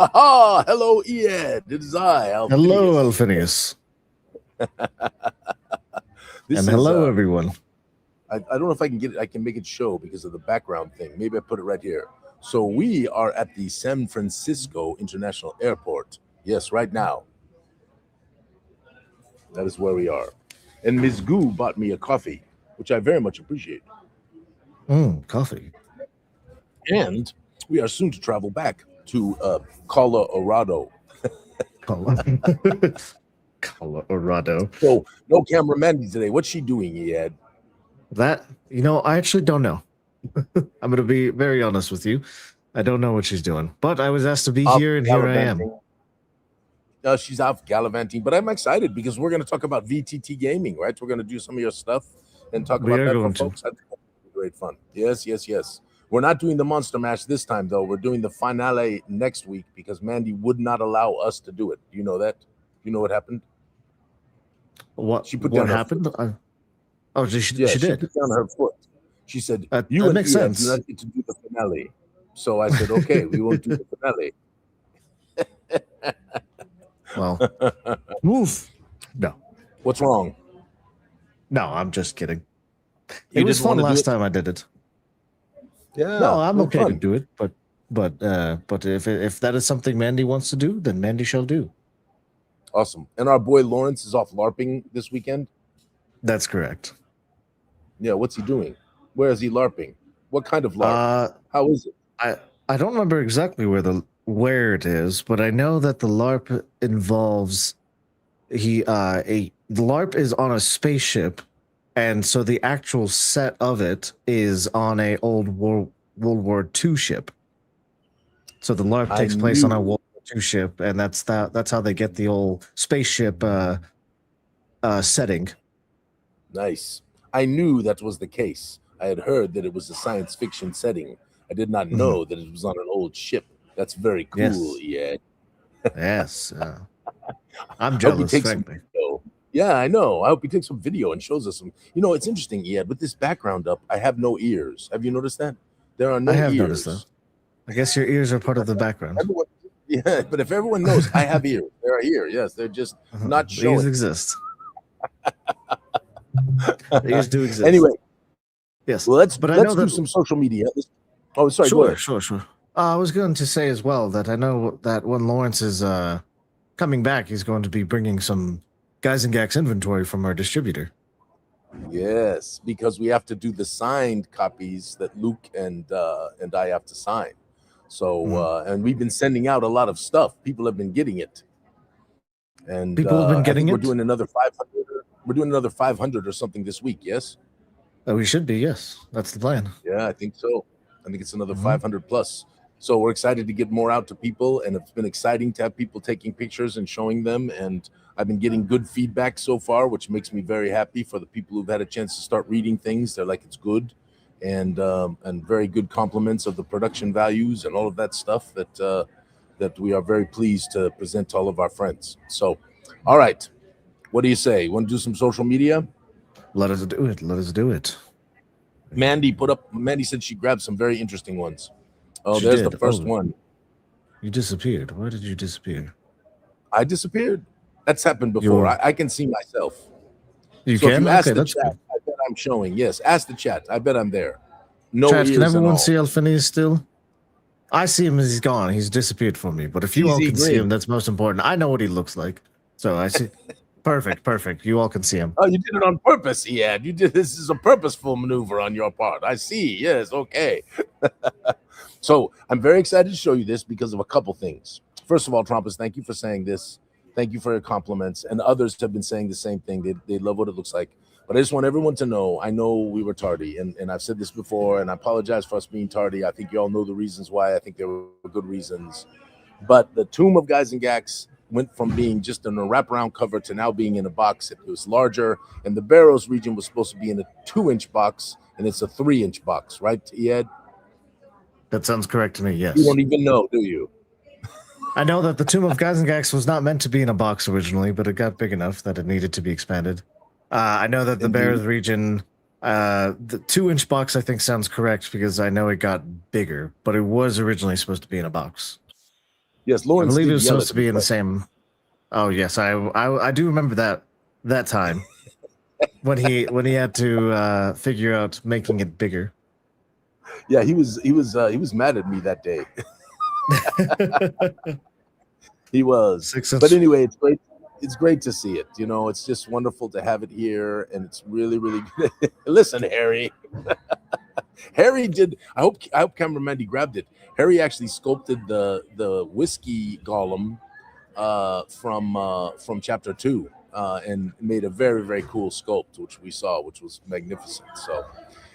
Aha! Hello, Ed. It is I, Alphinius. Hello, Alphinius. And hello, everyone. I don't know if I can get it. I can make it show because of the background thing. Maybe I put it right here. So we are at the San Francisco International Airport. Yes, right now. That is where we are. And Ms. Goo bought me a coffee, which I very much appreciate. Coffee. And we are soon to travel back to Colorado. Colorado. So no camera Mandy today. What's she doing, Ed? That, I actually don't know. I'm going to be very honest with you. I don't know what she's doing, but I was asked to be here, and here I am. She's out gallivanting, but I'm excited because we're going to talk about VTT gaming, right? We're going to do some of your stuff and talk about that for folks. I think that'll be great fun. Yes. We're not doing the Monster Mash this time, though. We're doing the finale next week because Mandy would not allow us to do it. You know that? You know what happened? What happened? She did. She put down her foot. She said, "You and Ian do not get to do the finale." So I said, "Okay, we won't do the finale." Well, move. No. What's wrong? No, I'm just kidding. It was fun last time I did it. Yeah. No, I'm okay to do it, but if that is something Mandy wants to do, then Mandy shall do. Awesome. And our boy Lawrence is off LARPing this weekend? That's correct. Yeah, what's he doing? Where is he LARPing? What kind of LARP? How is it? I don't remember exactly where it is, but I know that the LARP involves the LARP is on a spaceship, and so the actual set of it is on a old World War II ship. So the LARP takes place on a World War II ship, and that's how they get the old spaceship setting. Nice. I knew that was the case. I had heard that it was a science fiction setting. I did not know that it was on an old ship. That's very cool, yes. Yes. I'm jealous, frankly. Yeah, I know. I hope he takes some video and shows us some. It's interesting, Ed, with this background up, I have no ears. Have you noticed that? There are no ears. I have noticed that. I guess your ears are part of the background. But if everyone knows, I have ears. They are here. Yes, they're just not showing. These exist. These do exist. Anyway. Yes. Well, let's do some social media. Oh, sorry. Sure. I was going to say as well that I know that when Lawrence is coming back, he's going to be bringing some Guys and Gax inventory from our distributor. Yes, because we have to do the signed copies that Luke and I have to sign. So and we've been sending out a lot of stuff. People have been getting it, and people have been getting it. We're doing another 500. We're doing another 500 or something this week. Yes. We should be. Yes, that's the plan. Yeah, I think so. I think it's another 500 plus. So we're excited to get more out to people, and it's been exciting to have people taking pictures and showing them. And I've been getting good feedback so far, which makes me very happy for the people who've had a chance to start reading things. They're like, it's good, and very good compliments of the production values and all of that stuff that we are very pleased to present to all of our friends. So, all right, what do you say? Want to do some social media? Let us do it. Mandy said she grabbed some very interesting ones. Oh, there's the first one. You disappeared. Why did you disappear? I disappeared. That's happened before. I can see myself. You can? If you ask the chat, I bet I'm showing. Yes, ask the chat. I bet I'm there. No chat, ears can everyone all. see Alphinius still? I see him as he's gone. He's disappeared from me. But if you all can see him, that's most important. I know what he looks like. So I see. Perfect. You all can see him. Oh, you did it on purpose, Ian. You did. This is a purposeful maneuver on your part. I see. Yes, okay. So I'm very excited to show you this because of a couple things. First of all, Trumpus, thank you for saying this. Thank you for your compliments. And others have been saying the same thing. They love what it looks like. But I just want everyone to know, I know we were tardy, and I've said this before, and I apologize for us being tardy. I think you all know the reasons why. I think there were good reasons. But the Tomb of Guys and Gax went from being just in a wraparound cover to now being in a box. It was larger, and the Barrows region was supposed to be in a 2-inch box, and it's a 3-inch box, right, Ed? That sounds correct to me, yes. You don't even know, do you? I know that the Tomb of Guys and Gax was not meant to be in a box originally, but it got big enough that it needed to be expanded. I know that the Barrows region, the 2-inch box, I think, sounds correct because I know it got bigger, but it was originally supposed to be in a box. Yes, I Lawrence believe it did was yell supposed at to me. be in the But same. Oh yes, I do remember that time when he had to figure out making it bigger. yeah, he was mad at me that day. He was. Six But inch. anyway, it's great. It's great to see it. You know, it's just wonderful to have it here, and it's really, really good. Listen, Harry. Harry did. I hope Cameron Mandy grabbed it. Harry actually sculpted the whiskey golem from chapter 2, and made a very, very cool sculpt, which we saw, which was magnificent. So,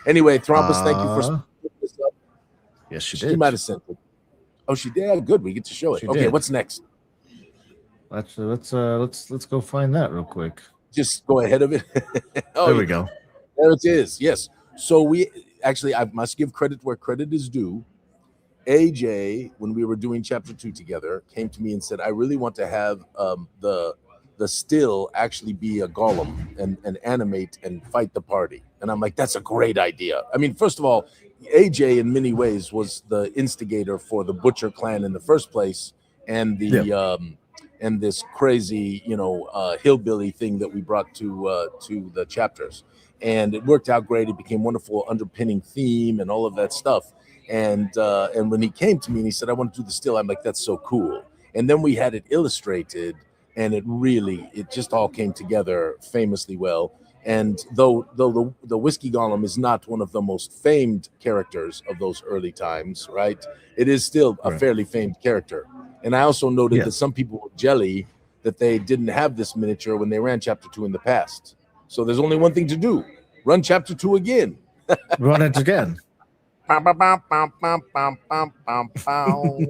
anyway, Thrompus, thank you for putting this up. Yes, she She did. might have sent it. Oh, she did. Good. We get to show it. She Okay, did. what's next? Let's go find that real quick. Just go ahead of it. Oh, There we go. There it is. Yes. So we actually, I must give credit where credit is due. AJ, when we were doing chapter 2 together, came to me and said, "I really want to have the still actually be a golem and animate and fight the party." And I'm like, "That's a great idea." I mean, first of all, AJ in many ways was the instigator for the Butcher clan in the first place, and and this crazy, hillbilly thing that we brought to the chapters, and it worked out great. It became wonderful underpinning theme and all of that stuff. And when he came to me and he said, "I want to do the still," I'm like, "That's so cool." And then we had it illustrated, and it just all came together famously well. And though the whiskey golem is not one of the most famed characters of those early times, right? It is still a Right. fairly famed character. And I also noted Yeah. that some people were jelly that they didn't have this miniature when they ran chapter 2 in the past. So there's only one thing to do: run chapter 2 again. Run it again. Bam, bam, bam, bam, bam, bam, bam, bam, bam.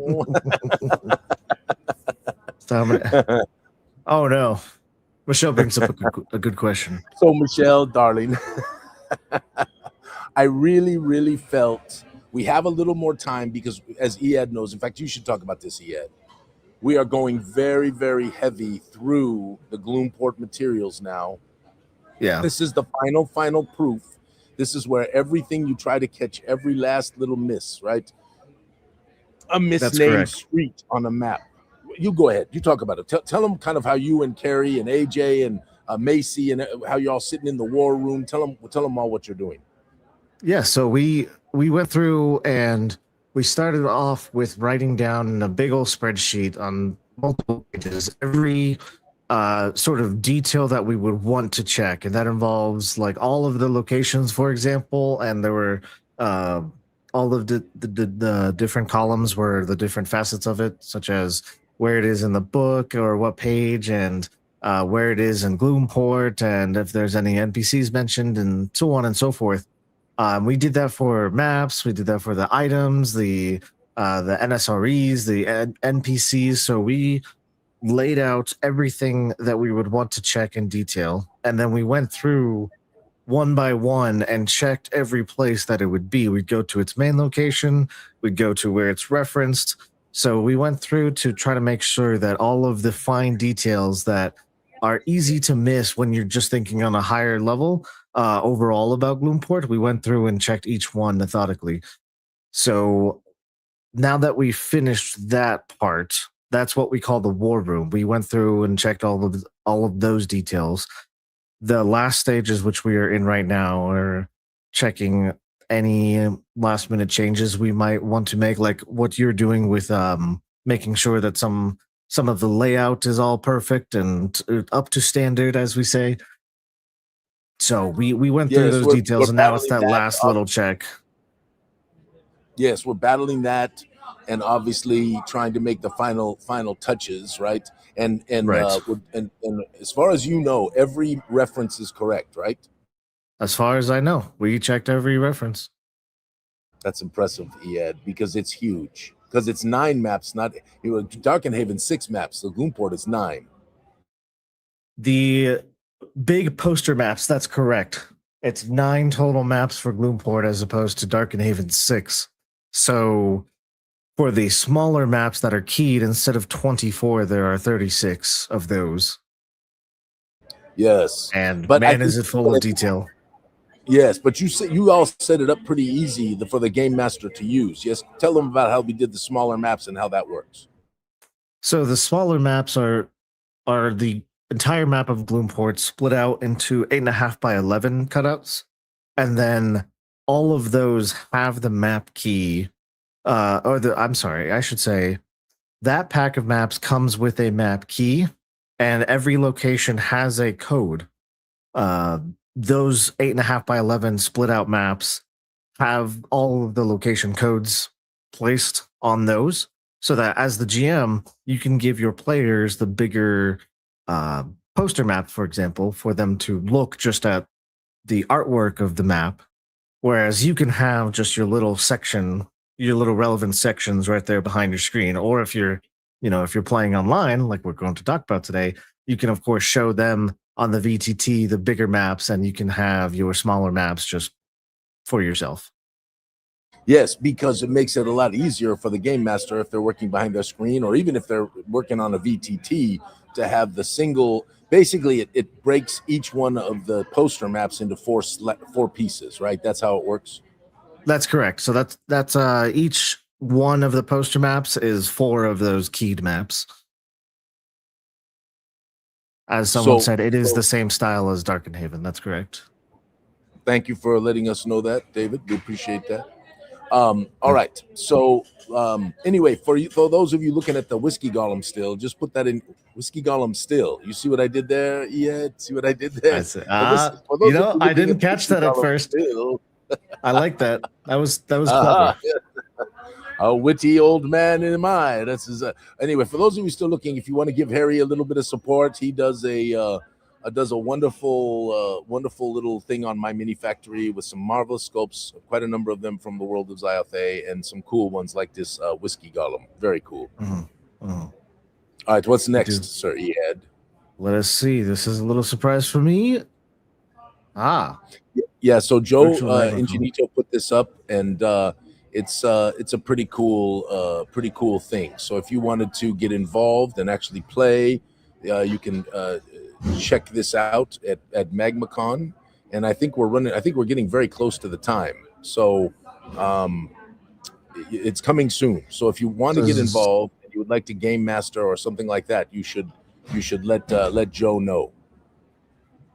Oh no, Michelle brings up a good question. So Michelle, darling, I really, really felt we have a little more time because, as Ead knows, in fact, you should talk about this, Ead. We are going very, very heavy through the Gloomport materials now. Yeah, This is the final proof. This is where everything you try to catch, every last little miss, right? A misnamed street on a map. You go ahead. You talk about it. Tell them kind of how you and Carrie and AJ and Macy and how you're all sitting in the war room. Tell them all what you're doing. Yeah, so we went through and we started off with writing down in a big old spreadsheet on multiple pages every sort of detail that we would want to check, and that involves like all of the locations, for example, and there were all of the different columns were the different facets of it, such as where it is in the book or what page, and where it is in Gloomport, and if there's any NPCs mentioned, and so on and so forth. We did that for maps. We did that for the items, the NSREs, the NPCs. So we laid out everything that we would want to check in detail, and then we went through one by one and checked every place that it would be. We'd go to its main location. We'd go to where it's referenced. So we went through to try to make sure that all of the fine details that are easy to miss when you're just thinking on a higher level overall about Gloomport, we went through and checked each one methodically. So now that we finished that part, that's what we call the war room. We went through and checked all of those details. The last stages, which we are in right now, are checking any last minute changes we might want to make, like what you're doing with making sure that some of the layout is all perfect and up to standard, as we say. So we went through those details, and now it's that last little check. Yes, we're battling that, and obviously trying to make the final touches, right? And Right. And as far as you know, every reference is correct, right? As far as I know, we checked every reference. That's impressive, Ed, because it's huge. Because it's 9 maps, not Darkenhaven 6 maps. So Gloomport is 9. The big poster maps, that's correct. It's 9 total maps for Gloomport as opposed to Darkenhaven 6. So for the smaller maps that are keyed, instead of 24, there are 36 of those. Yes. And but man, is it full of detail. Yes, but you all set it up pretty easy for the game master to use. Yes, tell them about how we did the smaller maps and how that works. So the smaller maps are the entire map of Gloomport split out into 8.5 by 11 cutouts, and then all of those have the map key. I'm sorry, I should say that pack of maps comes with a map key, and every location has a code. Those 8.5 by 11 split out maps have all of the location codes placed on those, so that as the GM, you can give your players the bigger poster map, for example, for them to look just at the artwork of the map, whereas you can have just your little section, your little relevant sections right there behind your screen. Or if you're, if you're playing online, like we're going to talk about today, you can of course show them on the VTT the bigger maps, and you can have your smaller maps just for yourself. Yes, because it makes it a lot easier for the game master if they're working behind their screen, or even if they're working on a VTT, to have the single. Basically, it breaks each one of the poster maps into four pieces, right? That's how it works. That's correct. So that's each one of the poster maps is 4 of those keyed maps. As someone said, it is the same style as Darkenhaven. That's correct. Thank you for letting us know that, David. We appreciate that. All right. So anyway, for those of you looking at the Whiskey Golem still, just put that in Whiskey Golem still. You see what I did there? Yeah, see what I did there? I didn't catch that at first. I like that. That was clever. A witty old man in my. This is anyway. For those of you still looking, if you want to give Harry a little bit of support, he does a wonderful little thing on my mini factory with some marvelous sculpts, quite a number of them from the world of Zyathé, and some cool ones like this Whiskey Golem. Very cool. All right, what's next, Sir Ed? Let us see. This is a little surprise for me. Yeah. So Joe Ingenito put this up, and it's a pretty cool thing. So if you wanted to get involved and actually play, you can check this out at MagmaCon, and I think we're getting very close to the time. So it's coming soon. So if you want to get involved and you would like to game master or something like that, you should let Joe know.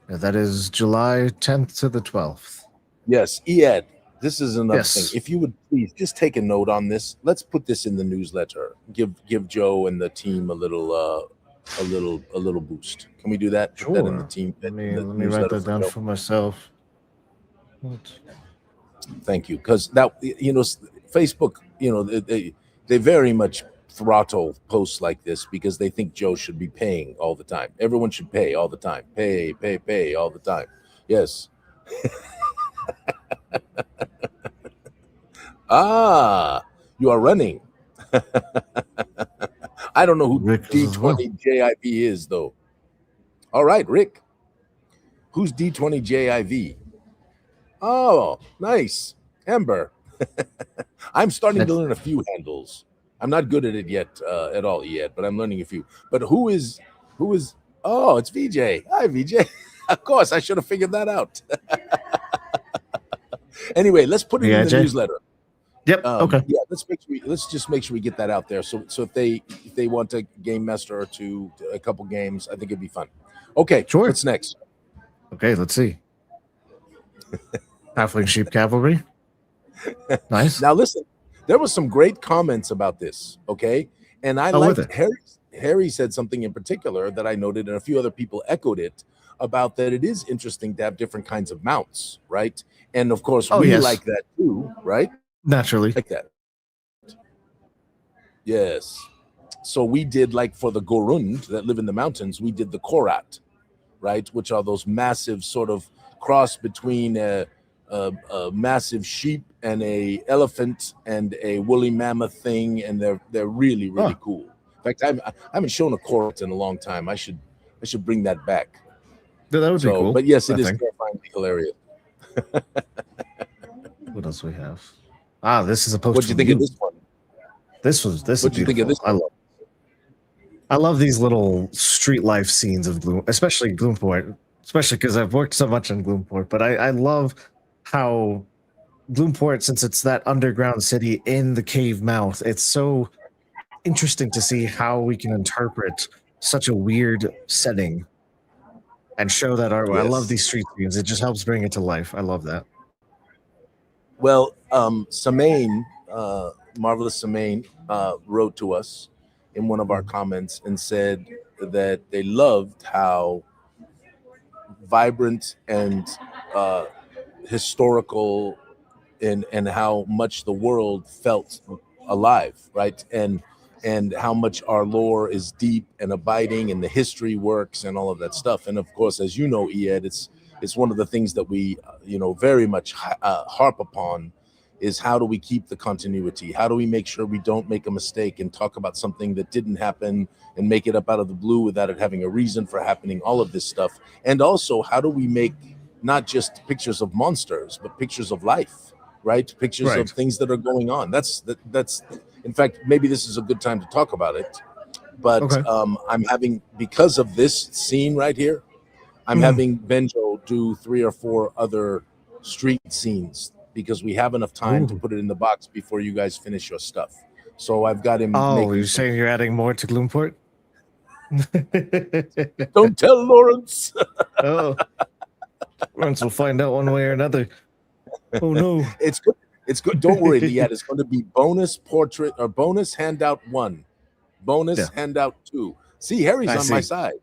Yeah, that is July 10th to the 12th. Yes, Ed. This is another thing. If you would please just take a note on this. Let's put this in the newsletter. Give Joe and the team a little boost. Can we do that? Sure. Put that in the team. Let me write that down for myself. Thank you, because that Facebook, they very much throttle posts like this because they think Joe should be paying all the time. Everyone should pay all the time. Pay all the time. Yes. You are running. I don't know who D20JIV is, though. All right, Rick. Who's D20JIV? Oh, nice. Amber. I'm starting to learn a few handles. I'm not good at it yet, at all yet, but I'm learning a few. But who is? Oh, it's VJ. Hi, VJ. Of course, I should have figured that out. Anyway, let's put it in the newsletter. Yep. Okay. Yeah. Let's just make sure we get that out there. So if they want a game master or two, a couple games, I think it'd be fun. Okay. Sure. What's next? Okay. Let's see. Halfling Sheep Cavalry. Nice. Now listen, there was some great comments about this. Okay, and I liked Harry said something in particular that I noted, and a few other people echoed it about that. It is interesting to have different kinds of mounts, right? And of course, we like that too, right? Naturally, like that. Yes. So we did, like, for the Gorund that live in the mountains, we did the Korat, right? Which are those massive sort of cross between a massive sheep and a elephant and a woolly mammoth thing, and they're really cool. In fact, I haven't shown a Korat in a long time. I should bring that back. Yeah, that would be cool. But yes, it is terrifyingly hilarious. What else we have? This is a post. What do you think of this one? This what do you think of this one? I love these little street life scenes of Gloom, especially Gloomport, especially because I've worked so much on Gloomport. But I love how Gloomport, since it's that underground city in the cave mouth, it's so interesting to see how we can interpret such a weird setting and show that I love Yes. these street scenes. It just helps bring it to life. I love that. Well, Samain, Marvelous Samain, wrote to us in one of our comments and said that they loved how vibrant and historical and how much the world felt alive, right? And how much our lore is deep and abiding, and the history works and all of that stuff. And of course, as you know, Ed, it's one of the things that we very much harp upon is how do we keep the continuity? How do we make sure we don't make a mistake and talk about something that didn't happen and make it up out of the blue without it having a reason for happening, all of this stuff. And also, how do we make not just pictures of monsters, but pictures of life, right? Pictures of things that are going on. That's in fact, maybe this is a good time to talk about it. But I'm having, because of this scene right here, I'm having Benjo do 3 or 4 other street scenes because we have enough time to put it in the box before you guys finish your stuff. So I've got him. Oh, you're saying you're adding more to Gloomport? Don't tell Lawrence. Oh, Lawrence will find out one way or another. Oh no, it's good. It's good. Don't worry, Liat. It's going to be bonus portrait or bonus handout 1, bonus handout 2. See, Harry's on my side.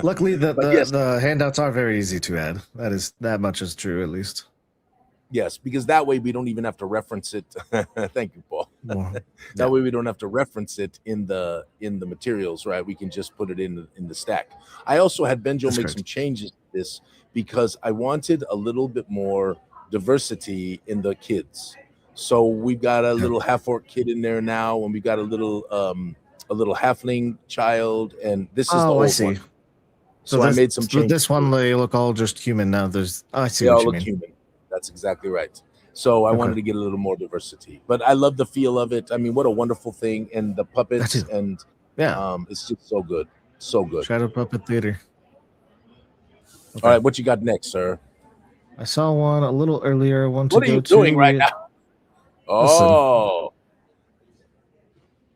Luckily, the handouts are very easy to add. That much is true, at least. Yes, because that way we don't even have to reference it. Thank you, Paul. That way we don't have to reference it in the materials, right? We can just put it in the stack. I also had Benjo make some changes to this because I wanted a little bit more diversity in the kids. So we've got a little half-orc kid in there now, and we've got a little halfling child, and this is the old one. So I made some changes. This one, they look all just human now. I see they what all you look mean. Human. That's exactly right. So I wanted to get a little more diversity, but I love the feel of it. I mean, what a wonderful thing, and the puppets, and it's just so good, so good. Shadow Puppet Theater. All right, what you got next, sir? I saw one a little earlier. What are you doing right now? Oh,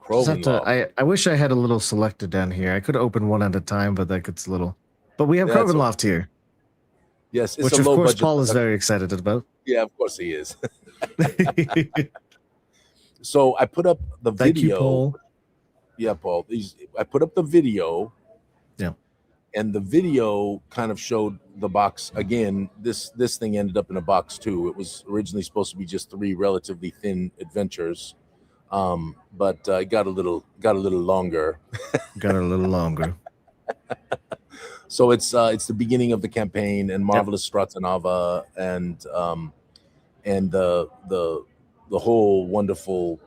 I wish I had a little selected down here. I could open one at a time, but that gets a little. But we have Crovenloft here. Yes, which of course Paul is very excited about. Yeah, of course he is. So I put up the video. Thank you, Paul. Yeah, Paul. I put up the video. Yeah. And the video kind of showed the box again. This thing ended up in a box too. It was originally supposed to be just 3 relatively thin adventures, but it got a little longer. Got a little longer. So it's the beginning of the campaign, and Marvelous Stratanava, and the whole wonderful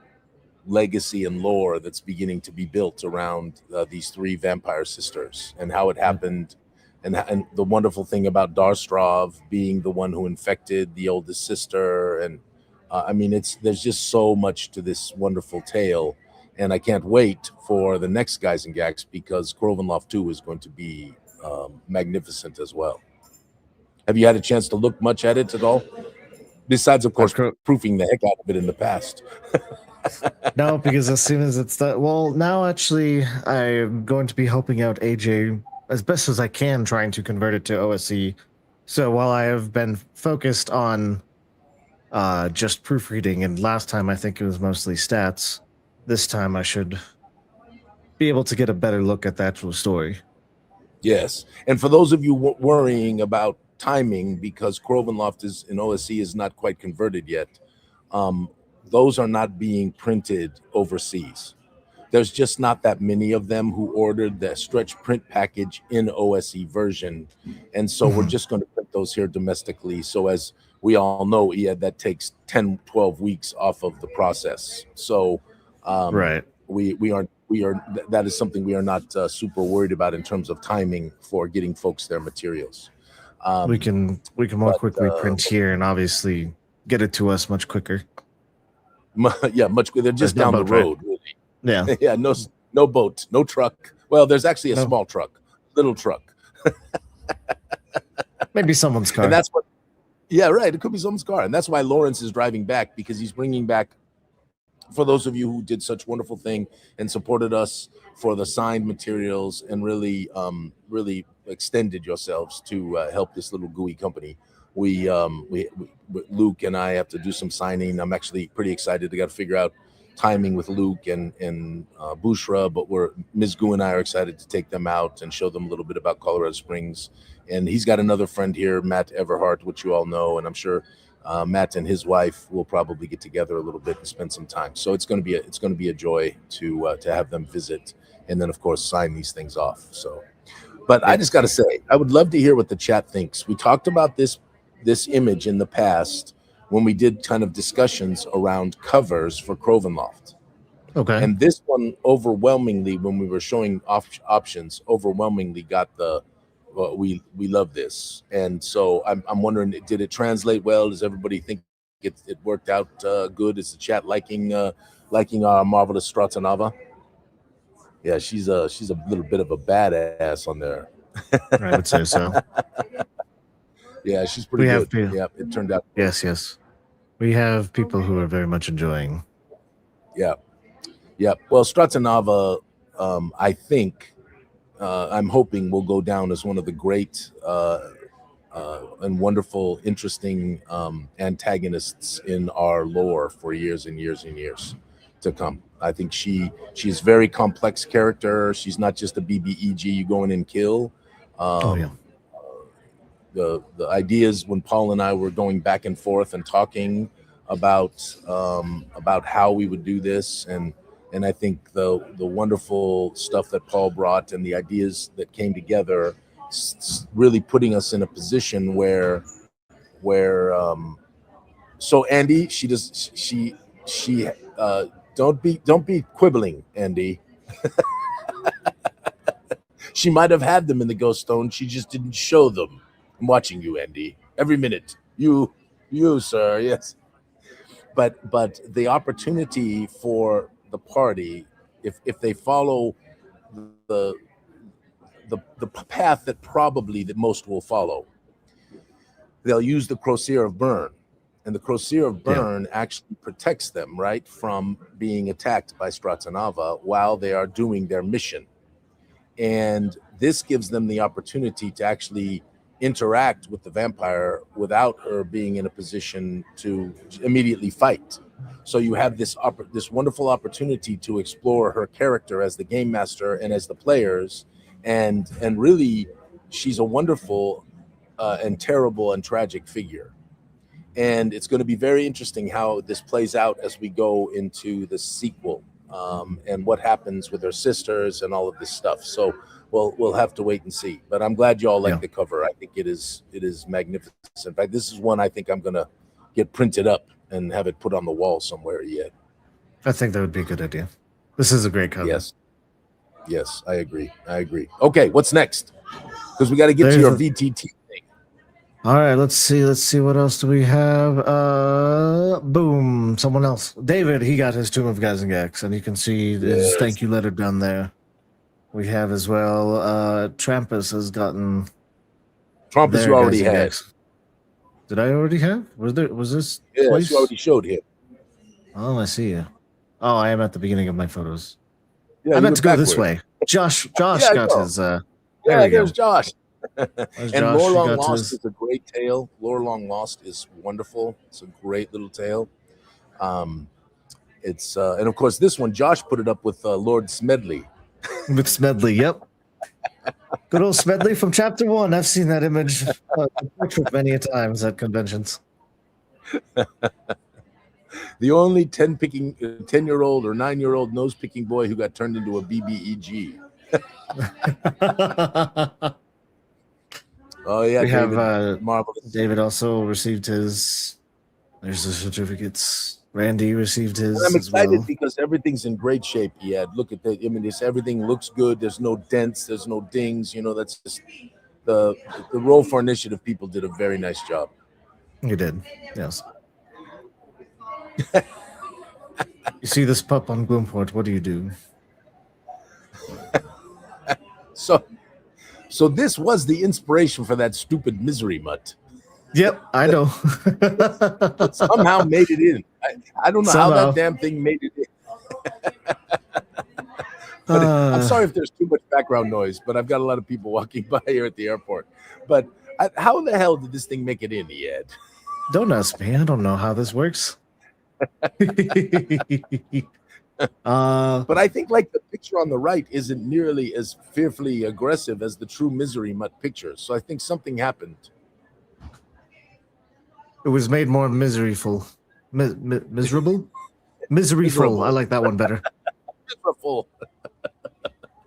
legacy and lore that's beginning to be built around these 3 vampire sisters, and how it happened, and the wonderful thing about Darstrov being the one who infected the oldest sister, and I mean, there's just so much to this wonderful tale, and I can't wait for the next Guys and Gags, because Crovenloft 2 is going to be magnificent as well. Have you had a chance to look much at it at all? Besides, of course, proofing the heck out of it in the past. No, because as soon as it's done, well, now actually I'm going to be helping out AJ as best as I can, trying to convert it to OSE. So while I have been focused on just proofreading, and last time I think it was mostly stats, this time I should be able to get a better look at the actual story. Yes, and for those of you worrying about timing, because Crovenloft in OSE is not quite converted yet, those are not being printed overseas. There's just not that many of them who ordered the stretch print package in OSE version, and so we're just going to print those here domestically. So as we all know, that takes 10-12 weeks off of the process. So we are that is something we are not super worried about in terms of timing for getting folks their materials. We can more quickly print here, and obviously get it to us much quicker. Yeah, much quicker. They're just down the road, really. Yeah. Yeah, no boat, no truck. Well, there's actually a small truck, little truck. Maybe someone's car. And that's what Yeah, right. It could be someone's car, and that's why Lawrence is driving back, because he's bringing back. For those of you who did such wonderful thing and supported us for the signed materials and really extended yourselves to help this little gooey company. We Luke and I have to do some signing. I'm actually pretty excited. I got to figure out timing with Luke and Bushra, but Ms. Goo and I are excited to take them out and show them a little bit about Colorado Springs. And he's got another friend here, Matt Everhart, which you all know, and I'm sure Matt and his wife will probably get together a little bit and spend some time. So it's going to be a joy to have them visit, and then of course sign these things off. So, but I just got to say, I would love to hear what the chat thinks. We talked about this image in the past when we did kind of discussions around covers for Crovenloft. Okay. And this one overwhelmingly, when we were showing options, overwhelmingly got the we love this. And so I'm wondering, did it translate well? Does everybody think it worked out good? Is the chat liking our marvelous Stratanava? Yeah, she's a little bit of a badass on there. I would say so. Yeah, she's pretty good. Yeah, it turned out. Yes. We have people who are very much enjoying. Yeah. Well, Stratanava, I think, I'm hoping will go down as one of the great and wonderful, interesting antagonists in our lore for years and years and years to come. I think she's a very complex character. She's not just a BBEG you go in and kill. The ideas when Paul and I were going back and forth and talking about how we would do this, and I think the wonderful stuff that Paul brought and the ideas that came together, really putting us in a position where so Andy, don't be quibbling, Andy. She might have had them in the Ghost Stone. She just didn't show them. I'm watching you, Andy, every minute. You, sir, yes. But the opportunity for the party, if they follow the path that most will follow, they'll use the Crosier of Burn, and the Crosier of Burn actually protects them, right, from being attacked by Stratanava while they are doing their mission. And this gives them the opportunity to actually interact with the vampire without her being in a position to immediately fight. So you have this wonderful opportunity to explore her character as the game master and as the players, and really she's a wonderful and terrible and tragic figure. And it's going to be very interesting how this plays out as we go into the sequel, and what happens with her sisters and all of this stuff. So we'll have to wait and see. But I'm glad you all like the cover. I think it is magnificent. In fact, this is one I think I'm going to get printed up and have it put on the wall somewhere yet. I think that would be a good idea. This is a great cover. Yes, I agree. Okay, what's next? Because we got to get to your VTT thing. All right, let's see what else do we have. Boom, someone else. David, he got his Tomb of Gazengax, and you can see his thank you letter down there. We have as well, Trampus has gotten Trampus you already had. Did I already have? Was this twice? You already showed him. Oh, I see you. Oh, I am at the beginning of my photos. Yeah, I meant to go this way. Josh got his there's Josh. There's and Josh, Lore Long Lost is a great tale. Lore Long Lost is wonderful. It's a great little tale. It's and of course this one Josh put it up with Lord Smedley. With Smedley, yep. Good old Smedley from Chapter 1. I've seen that image many a times at conventions. The only 10-year-old or 9-year-old nose-picking boy who got turned into a BBEG. Oh yeah, we David, have marvelous. David also received his. There's the certificates. Randy received his. I'm excited as well. because everything's in great shape. Yeah, look at that. I mean, everything looks good. There's no dents. There's no dings. You know, that's just the Roll for Initiative people did a very nice job. You did, yes. You see this pup on Gloomport, what do you do? So this was the inspiration for that stupid misery mutt. Yep, I know. It somehow made it in. I don't know how Somehow. that damn thing made it in. But I'm sorry if there's too much background noise, but I've got a lot of people walking by here at the airport. But how the hell did this thing make it in, Ed? Don't ask me. I don't know how this works. But I think like the picture on the right isn't nearly as fearfully aggressive as the true Misery Mutt picture. So I think something happened. It was made more miserable. Miserable? Miserable. I like that one better. Miserable.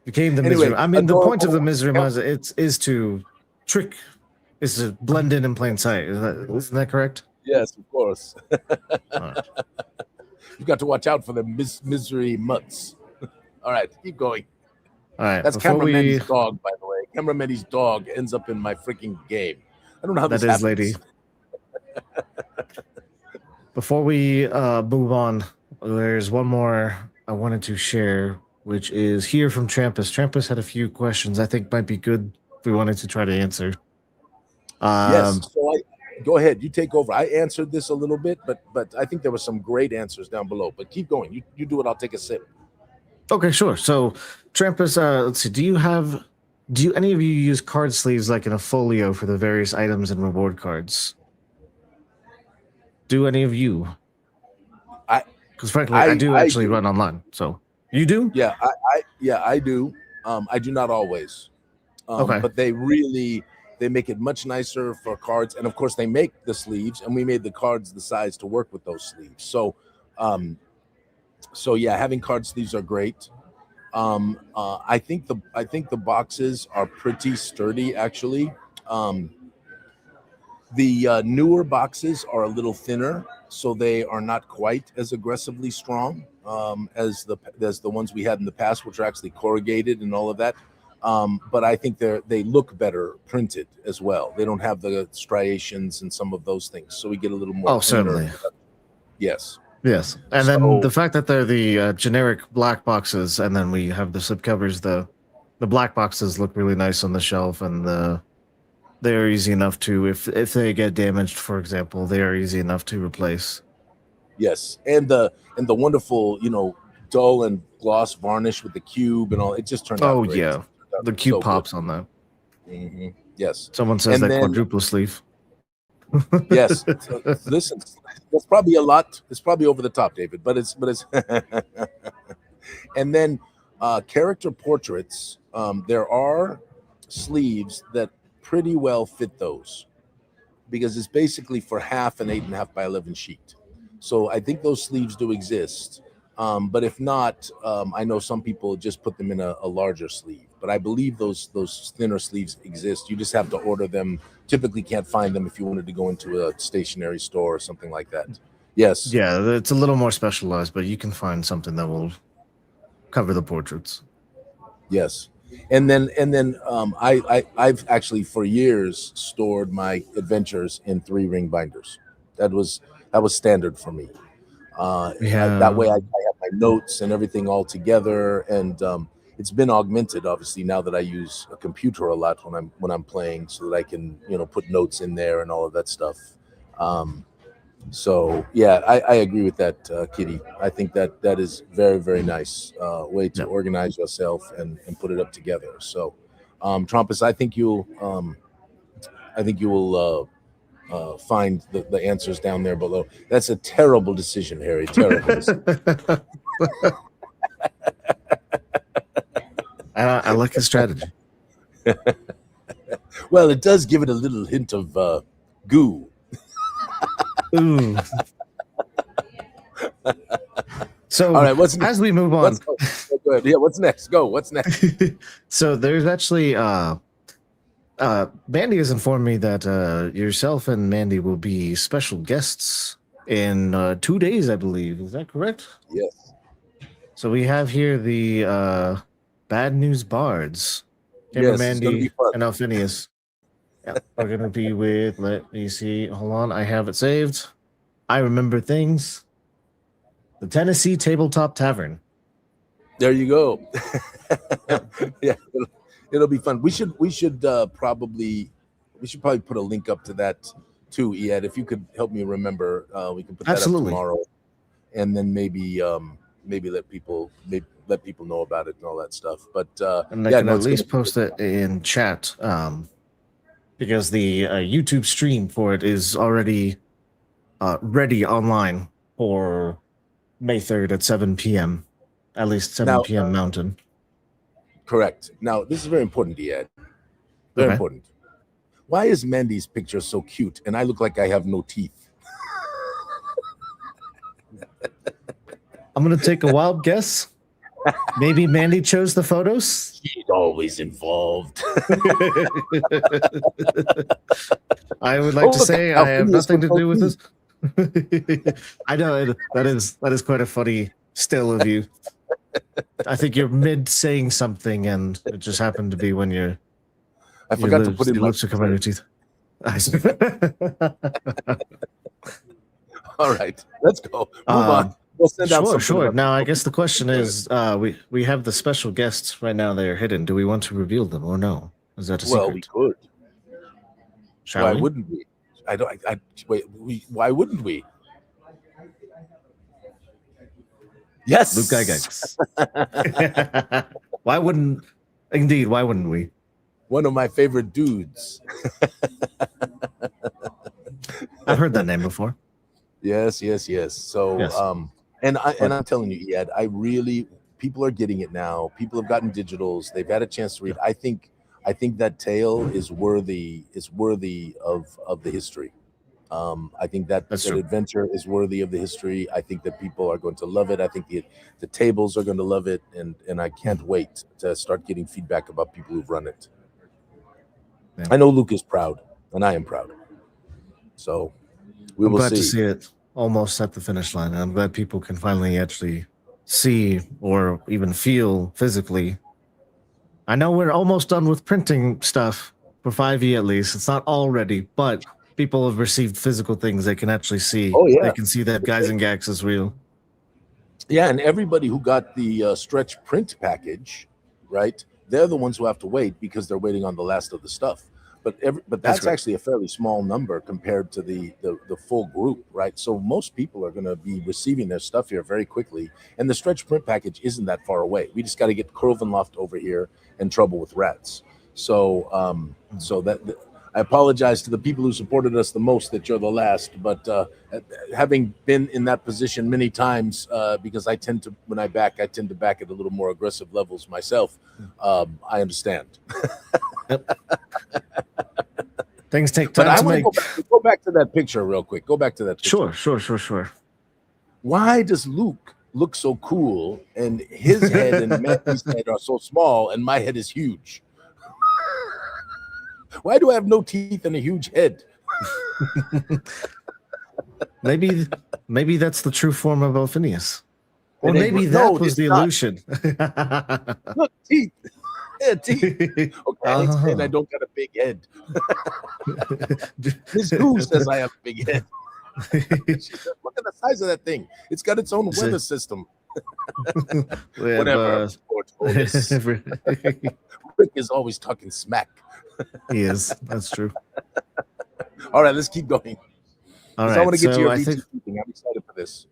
Became the Anyway, misery. I mean, the point of the adorable. misery is to trick, is to blend in plain sight. Isn't that correct? Yes, of course. All right. You've got to watch out for the Misery Mutts. All right, keep going. All right. That's Before Cameraman's dog, by the way. Cameraman's dog ends up in my freaking game. I don't know how this happens. lady. Before we move on, there's one more I wanted to share, which is here from Trampus. Trampus had a few questions I think might be good if we wanted to try to answer. Yes. So go ahead. You take over. I answered this a little bit, but I think there were some great answers down below. But keep going. You do it. I'll take a sip. Okay, sure. So Trampus, let's see. Do any of you use card sleeves like in a folio for the various items and reward cards? Do any of you? Because frankly, I do actually run online. So you do? Yeah, I do. I do not always. Okay. But they make it much nicer for cards, and of course they make the sleeves, and we made the cards the size to work with those sleeves. So, yeah, having card sleeves are great. I think the boxes are pretty sturdy, actually. The newer boxes are a little thinner, so they are not quite as aggressively strong as the ones we had in the past, which are actually corrugated and all of that. But I think they look better printed as well. They don't have the striations and some of those things, so we get a little more. Oh, certainly. Yes. Yes, and then the fact that they're the generic black boxes, and then we have the slipcovers. The black boxes look really nice on the shelf, and they're easy enough to, if they get damaged, for example, they are easy enough to replace. Yes, and the wonderful, dull and gloss varnish with the cube and all. It just turned out great. Oh yeah, the cube pops on that. Mm-hmm. Yes. Someone says that quadruple sleeve. Yes. Listen, that's probably a lot. It's probably over the top, David, but it's and then character portraits. There are sleeves that pretty well fit those, because it's basically for half an 8.5 by 11 sheet. So I think those sleeves do exist. But if not, I know some people just put them in a larger sleeve. But I believe those thinner sleeves exist. You just have to order them. Typically can't find them if you wanted to go into a stationery store or something like that. Yes. Yeah, it's a little more specialized, but you can find something that will cover the portraits. Yes. And then I've actually for years stored my adventures in 3-ring binders. That was standard for me. That way I have my notes and everything all together, and it's been augmented obviously now that I use a computer a lot when I'm playing, so that I can put notes in there and all of that stuff. So yeah, I agree with that, Kitty. I think that is very, very nice way to organize yourself and put it up together. So Trumpus, I think you will find the answers down there below. That's a terrible decision, Harry. Terrible decision. I like his strategy. Well, it does give it a little hint of goo. Ooh. So, all right, as we move on, go ahead. Yeah, what's next? What's next? So there's actually Mandy has informed me that yourself and Mandy will be special guests in 2 days, I believe. Is that correct? Yes. So we have here the Bad News Bards, yes, Mandy and Alphinius. Yeah, we're gonna be with. Let me see. Hold on, I have it saved. I remember things. The Tennessee Tabletop Tavern. There you go. Yeah, it'll be fun. We should probably put a link up to that too, Ed. If you could help me remember, we can put that up Absolutely. tomorrow, and then maybe let people know about it and all that stuff. But And I yeah, can no, at it's gonna least post it in chat, because the YouTube stream for it is already ready online for May 3rd at 7 p.m. At least 7 now p.m. Mountain. correct. Now this is very important, Ed. Very Okay. important. Why is Mandy's picture so cute and I look like I have no teeth? I'm going to take a wild guess. Maybe Mandy chose the photos? She's always involved. I would like to look, say I have Alphinius nothing to with do with no this. I know that is quite a funny still of you. I think you're mid saying something, and it just happened to be when I forgot to put in your my lips are coming out of your teeth. All right, let's go. Move on. We'll send out Sure. about Now, I guess the question is, we have the special guests right now. They are hidden. Do we want to reveal them or no? Is that a secret? Well, we could. Shall we? Wouldn't we? Wait. Why wouldn't we? Yes. Luke Gygax. Why wouldn't we? One of my favorite dudes. I've heard that name before. Yes. So, Yes. and I'm telling you, Ed, people are getting it now. People have gotten digitals. They've had a chance to read. I think that tale is worthy of the history. I think that adventure is worthy of the history. I think that people are going to love it. I think the tables are going to love it, and I can't wait to start getting feedback about people who've run it. Yeah. I know Luke is proud, and I am proud. So I'm glad to see it almost at the finish line. I'm glad people can finally actually see or even feel physically. I know we're almost done with printing stuff for 5e at least. It's not all ready, but people have received physical things they can actually see. Oh, yeah. They can see that Guys and Gax is real. Yeah, and everybody who got the stretch print package, right, they're the ones who have to wait because they're waiting on the last of the stuff. But that's actually a fairly small number compared to the full group, right? So most people are going to be receiving their stuff here very quickly, and the stretch print package isn't that far away. We just got to get Krovenloft over here and Trouble with Rats. So I apologize to the people who supported us the most that you're the last, but having been in that position many times, because I tend to back at a little more aggressive levels myself, I understand. Things take time to make. Go back to that picture real quick. Go back to that picture. Sure. Why does Luke look so cool and his head and Matthew's head are so small and my head is huge? Why do I have no teeth and a huge head? maybe that's the true form of Alphinius. Or maybe that was the illusion. Look, teeth. Yeah, teeth. Okay, and I don't got a big head. Miss Goo says I have a big head. She said, look at the size of that thing. It's got its own weather system. Whatever. Rick is always talking smack. He is. That's true. All right, let's keep going. All right. I want to get to your VTT thing. I'm excited for this.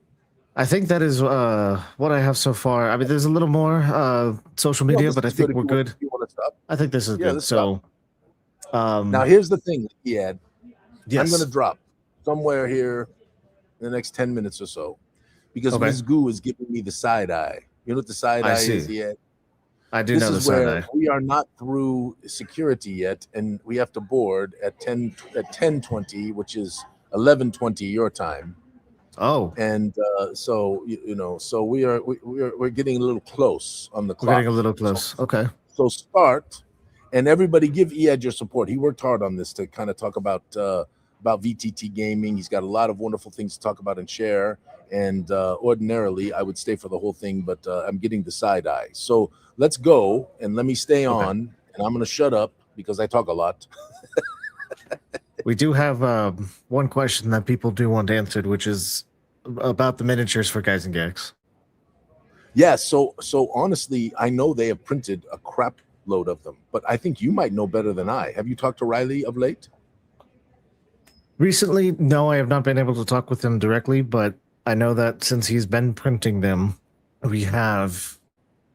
I think that is what I have so far. I mean, there's a little more social media, but I think we're good. You want to stop? I think this is good. So, now here's the thing, Ed. Yes. I'm going to drop somewhere here in the next 10 minutes or so, because Ms. Goo is giving me the side eye. You know what the side eye is, Ed? I do know the side eye. We are not through security yet, and we have to board at 10:20, which is 11:20 your time. Oh, and so so we're getting a little close on the clock. We're getting a little close. Okay. So start, and everybody give Ed your support. He worked hard on this to kind of talk about VTT gaming. He's got a lot of wonderful things to talk about and share. And ordinarily, I would stay for the whole thing, but I'm getting the side eye. So let's go, and let me stay on, and I'm going to shut up because I talk a lot. We do have one question that people do want answered, which is about the miniatures for Guys and Gags. Yeah, so honestly, I know they have printed a crap load of them, but I think you might know better than I. Have you talked to Riley of late? Recently, no, I have not been able to talk with him directly, but I know that since he's been printing them, we have,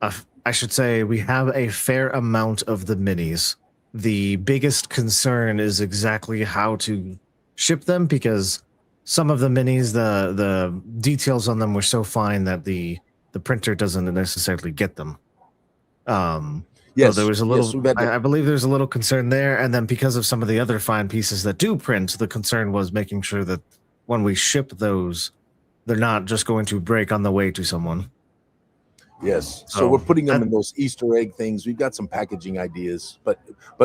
I should say, we have a fair amount of the minis. The biggest concern is exactly how to ship them, because some of the minis, the details on them were so fine that the printer doesn't necessarily get them. So there was a little, we've had I believe there's a little concern there. And then because of some of the other fine pieces that do print, the concern was making sure that when we ship those, they're not just going to break on the way to someone. Yes. So we're putting them in those Easter egg things. We've got some packaging ideas, but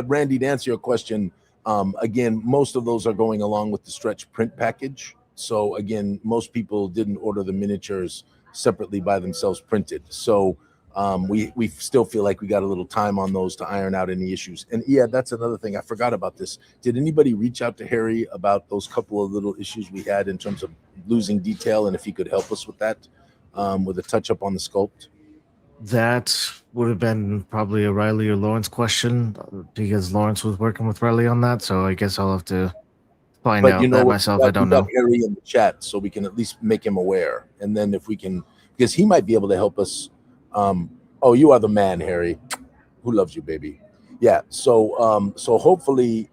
Randy, to answer your question, again, most of those are going along with the stretch print package. So again, most people didn't order the miniatures separately by themselves printed. So we still feel like we got a little time on those to iron out any issues. And yeah, that's another thing. I forgot about this. Did anybody reach out to Harry about those couple of little issues we had in terms of losing detail, and if he could help us with that, with a touch up on the sculpt? That would have been probably a Riley or Lawrence question, because Lawrence was working with Riley on that. So I guess I'll have to find out that myself. I don't know. Harry in the chat, so we can at least make him aware. And then if we can, because he might be able to help us. Oh, you are the man, Harry. Who loves you, baby? Yeah. So hopefully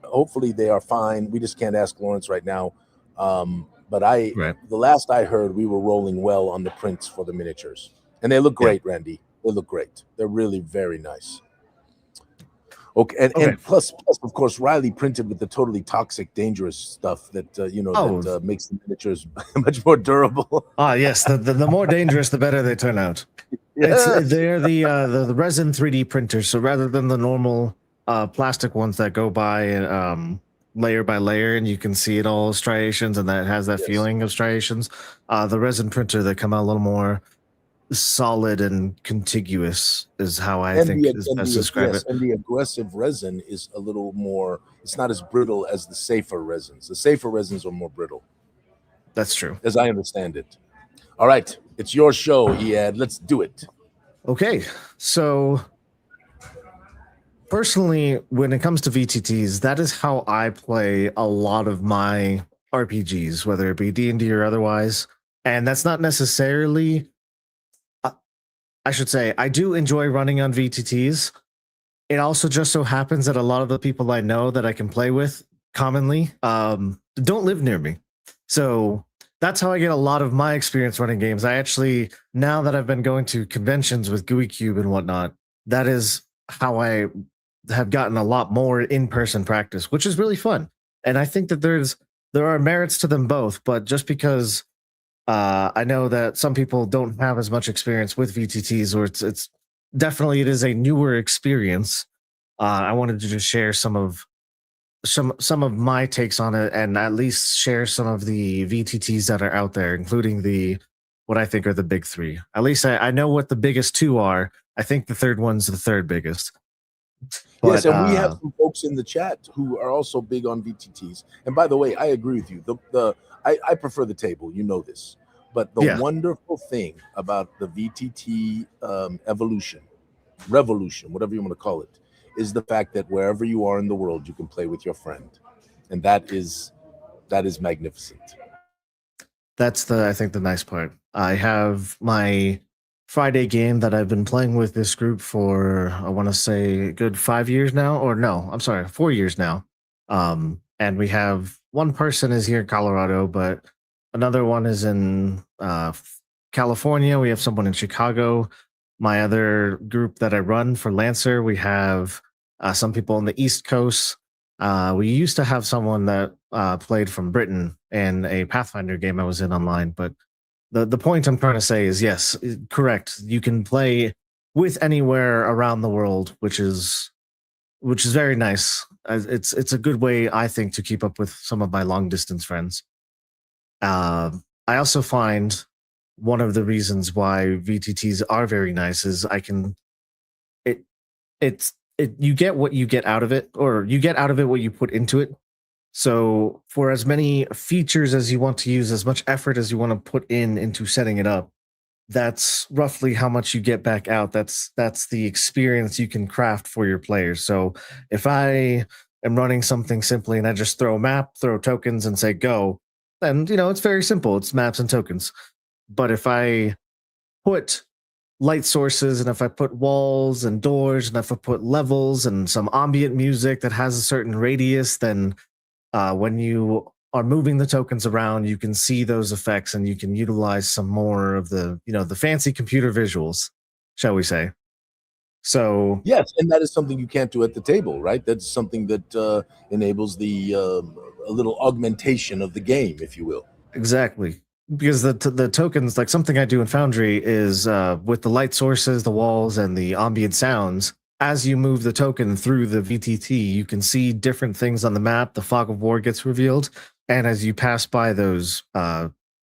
they are fine. We just can't ask Lawrence right now. But the last I heard, we were rolling well on the prints for the miniatures, and they look great, Randy. They look great. They're really very nice. Okay, and plus, of course, Riley printed with the totally toxic, dangerous stuff that that makes the miniatures much more durable. Yes, the more dangerous, the better they turn out. Yes. They're the resin 3D printers. So rather than the normal plastic ones that go by layer by layer, and you can see it all striations, and that has that feeling of striations, the resin printer, they come out a little more solid and contiguous is how I think is best to describe it. And the aggressive resin is a little more, it's not as brittle as the safer resins. The safer resins are more brittle. That's true. As I understand it. All right. It's your show, Iad. Let's do it. Okay. So personally, when it comes to VTTs, that is how I play a lot of my RPGs, whether it be D&D or otherwise. And that's not necessarily, I should say, I do enjoy running on VTTs. It also just so happens that a lot of the people I know that I can play with commonly don't live near me. So that's how I get a lot of my experience running games. I actually, now that I've been going to conventions with Gooey Cube and whatnot, that is how I have gotten a lot more in-person practice, which is really fun. And I think that there are merits to them both, but just because I know that some people don't have as much experience with VTTs, or it's definitely, it is a newer experience. I wanted to just share some of my takes on it, and at least share some of the VTTs that are out there, including what I think are the big three. At least I know what the biggest two are. I think the third one's the third biggest. But, yes, and we have some folks in the chat who are also big on VTTs. And by the way, I agree with you. I prefer the table, you know this. But the wonderful thing about the VTT revolution, whatever you want to call it, is the fact that wherever you are in the world, you can play with your friend. And that is magnificent. That's I think the nice part. I have my Friday game that I've been playing with this group for, I want to say, a good 5 years now, or no, I'm sorry, 4 years now. And we have one person is here in Colorado, but another one is in California. We have someone in Chicago. My other group that I run for Lancer, we have some people on the East Coast. We used to have someone that played from Britain in a Pathfinder game I was in online, but the point I'm trying to say is, yes, correct. You can play with anywhere around the world, which is very nice. It's a good way, I think, to keep up with some of my long distance friends. I also find one of the reasons why VTTs are very nice is you get what you get out of it, or you get out of it what you put into it. So for as many features as you want to use, as much effort as you want to put into setting it up, that's roughly how much you get back out. That's the experience you can craft for your players. So if am running something simply and I just throw a map, throw tokens, and say go, then it's very simple. It's maps and tokens. But if I put light sources and if I put walls and doors and if I put levels and some ambient music that has a certain radius, then when you are moving the tokens around, you can see those effects and you can utilize some more of the the fancy computer visuals, shall we say. So Yes, and that is something you can't do at the table, right? That's something that enables the a little augmentation of the game, if you will. exactly, because the tokens, like something I do in Foundry, is with the light sources, the walls, and the ambient sounds. As you move the token through the VTT, you can see different things on the map. The fog of war gets revealed, and as you pass by those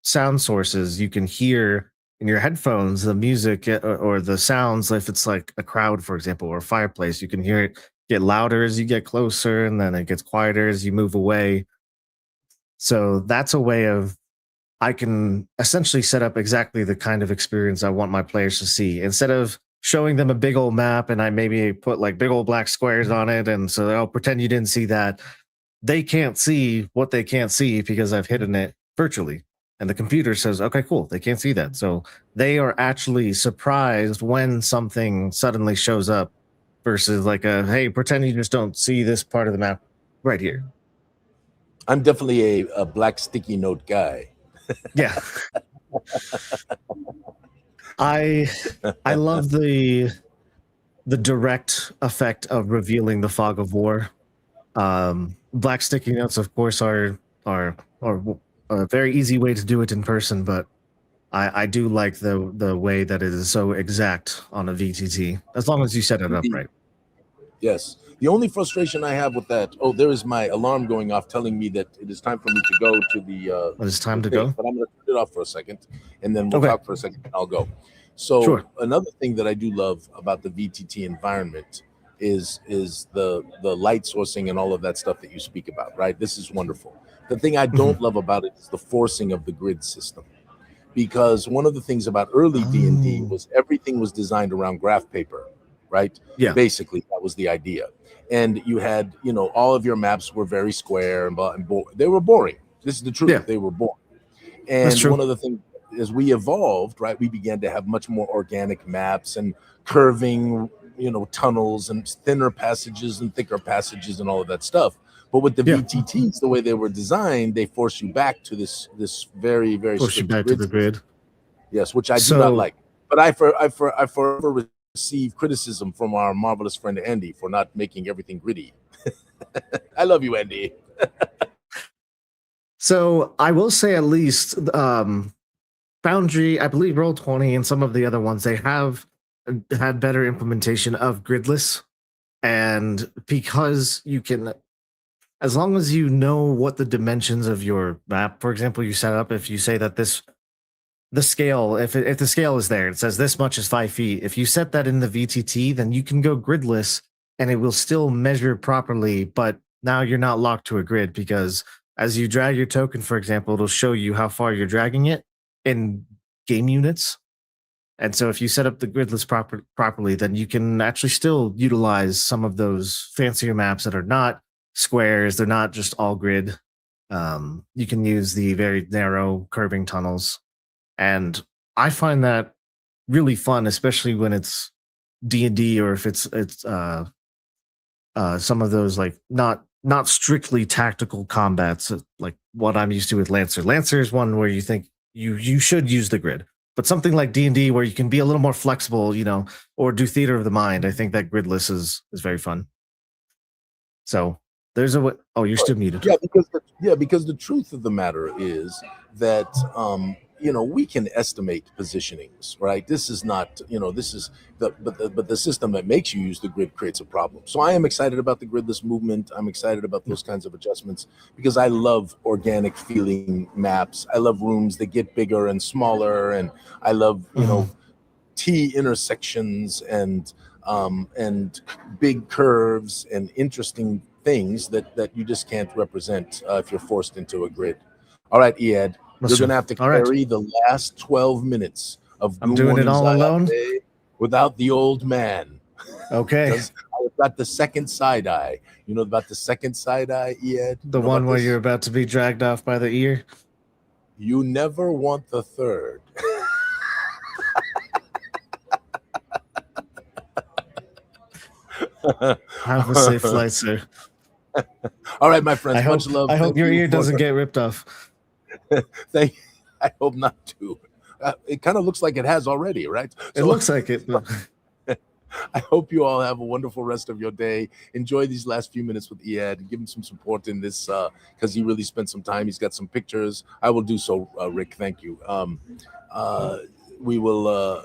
sound sources, you can hear in your headphones the music or the sounds. If it's like a crowd, for example, or a fireplace, you can hear it get louder as you get closer, and then it gets quieter as you move away. So that's a way of I can essentially set up exactly the kind of experience I want my players to see. Instead of showing them a big old map and I maybe put like big old black squares on it, and so they'll pretend you didn't see that. They can't see what they can't see because I've hidden it virtually. And the computer says, okay, cool, they can't see that. So they are actually surprised when something suddenly shows up versus like hey, pretend you just don't see this part of the map right here. I'm definitely a black sticky note guy. Yeah. I love the direct effect of revealing the fog of war. Black sticky notes, of course, are a very easy way to do it in person, but I do like the way that it is so exact on a VTT, as long as you set it up right. Yes. The only frustration I have with that, there is my alarm going off telling me that it is time for me to go to the It's time to thing, go. but I'm going to turn it off for a second, and then we'll Okay. talk for a second, and I'll go. So Sure. another thing that I do love about the VTT environment is the light sourcing and all of that stuff that you speak about, right? This is wonderful. The thing I don't love about it is the forcing of the grid system, because one of the things about early D&D was everything was designed around graph paper, right? Yeah. Basically, that was the idea. And you had, all of your maps were very square and they were boring. This is the truth. Yeah. They were boring. That's And true. one of the things, as we evolved, right, we began to have much more organic maps and curving, tunnels and thinner passages and thicker passages and all of that stuff. But with the VTTs, the way they were designed, they force you back to this very, very Push you strict back to the grid. Yes, which I do not like. But I forever receive criticism from our marvelous friend Andy for not making everything gritty. I love you, Andy. So I will say, at least Foundry, I believe Roll20 and some of the other ones, they have had better implementation of gridless. And because you can, as long as you know what the dimensions of your map, for example, you set up, if you say that the scale, if the scale is there, it says this much is 5 feet. If you set that in the VTT, then you can go gridless and it will still measure properly, but now you're not locked to a grid, because as you drag your token, for example, it'll show you how far you're dragging it in game units. And so if you set up the gridless properly, then you can actually still utilize some of those fancier maps that are not squares. They're not just all grid. You can use the very narrow curving tunnels. And I find that really fun, especially when it's D&D, or if it's some of those like not strictly tactical combats, like what I'm used to with Lancer. Lancer is one where you think you should use the grid, but something like D&D where you can be a little more flexible, or do theater of the mind. I think that gridless is very fun. So there's a oh, you're still muted. Because the truth of the matter is that we can estimate positionings, right? This is not, this is but the system that makes you use the grid creates a problem. So I am excited about the gridless movement. I'm excited about those kinds of adjustments because I love organic feeling maps. I love rooms that get bigger and smaller, and I love T intersections and big curves and interesting things that you just can't represent if you're forced into a grid. All right, Ed, you're going to have to carry the last 12 minutes of I'm doing it all alone without the old man. Okay. got the second side eye. You know about the second side eye, Ed? The You know one about where this? you're about to be dragged off by the ear. You never want the third. Have a safe flight, sir. All right, my friends. I Much hope love. I hope Thank your you ear for- doesn't get ripped off. Thank. I hope not to. It kind of looks like it has already, right? It looks like it. But... I hope you all have a wonderful rest of your day. Enjoy these last few minutes with Ed. Give him some support in this because he really spent some time. He's got some pictures. I will do so, Rick. Thank you. We will.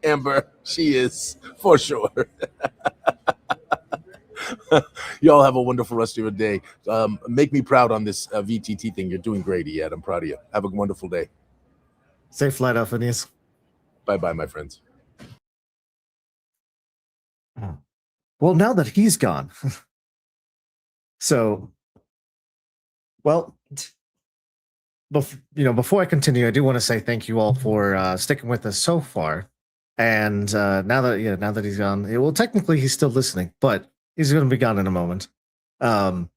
Amber, she is for sure. Y'all have a wonderful rest of your day. Make me proud on this VTT thing. You're doing great, Ed. I'm proud of you. Have a wonderful day. Safe flight, Alphinius. Bye-bye, my friends. Well, now that he's gone. So, well, before I continue, I do want to say thank you all for sticking with us so far. And now that he's gone, well, technically he's still listening, but he's going to be gone in a moment. But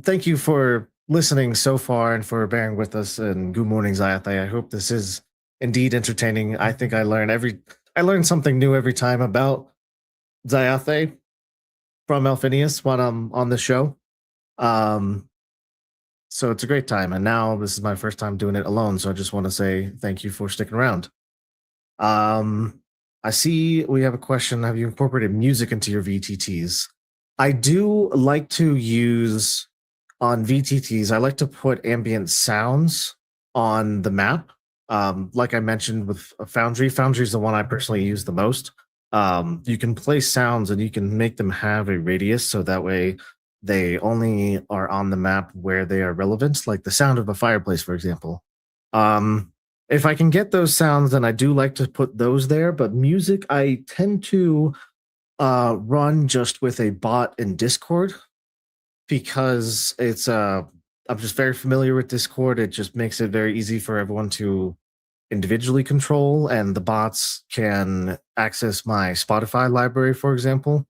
thank you for listening so far and for bearing with us in Goo Morning, Zyathé. I hope this is indeed entertaining. I think I learn something new every time about Zyathé from Alphinius when I'm on the show. So it's a great time. And now this is my first time doing it alone. So I just want to say thank you for sticking around. I see we have a question. Have you incorporated music into your VTTs? I do like to use on VTTs. I like to put ambient sounds on the map. Like I mentioned with Foundry. Foundry is the one I personally use the most. You can place sounds and you can make them have a radius, so that way they only are on the map where they are relevant, like the sound of a fireplace, for example. If I can get those sounds, then I do like to put those there. But music, I tend to run just with a bot in Discord because it's I'm just very familiar with Discord. It just makes it very easy for everyone to individually control, and the bots can access my Spotify library, for example.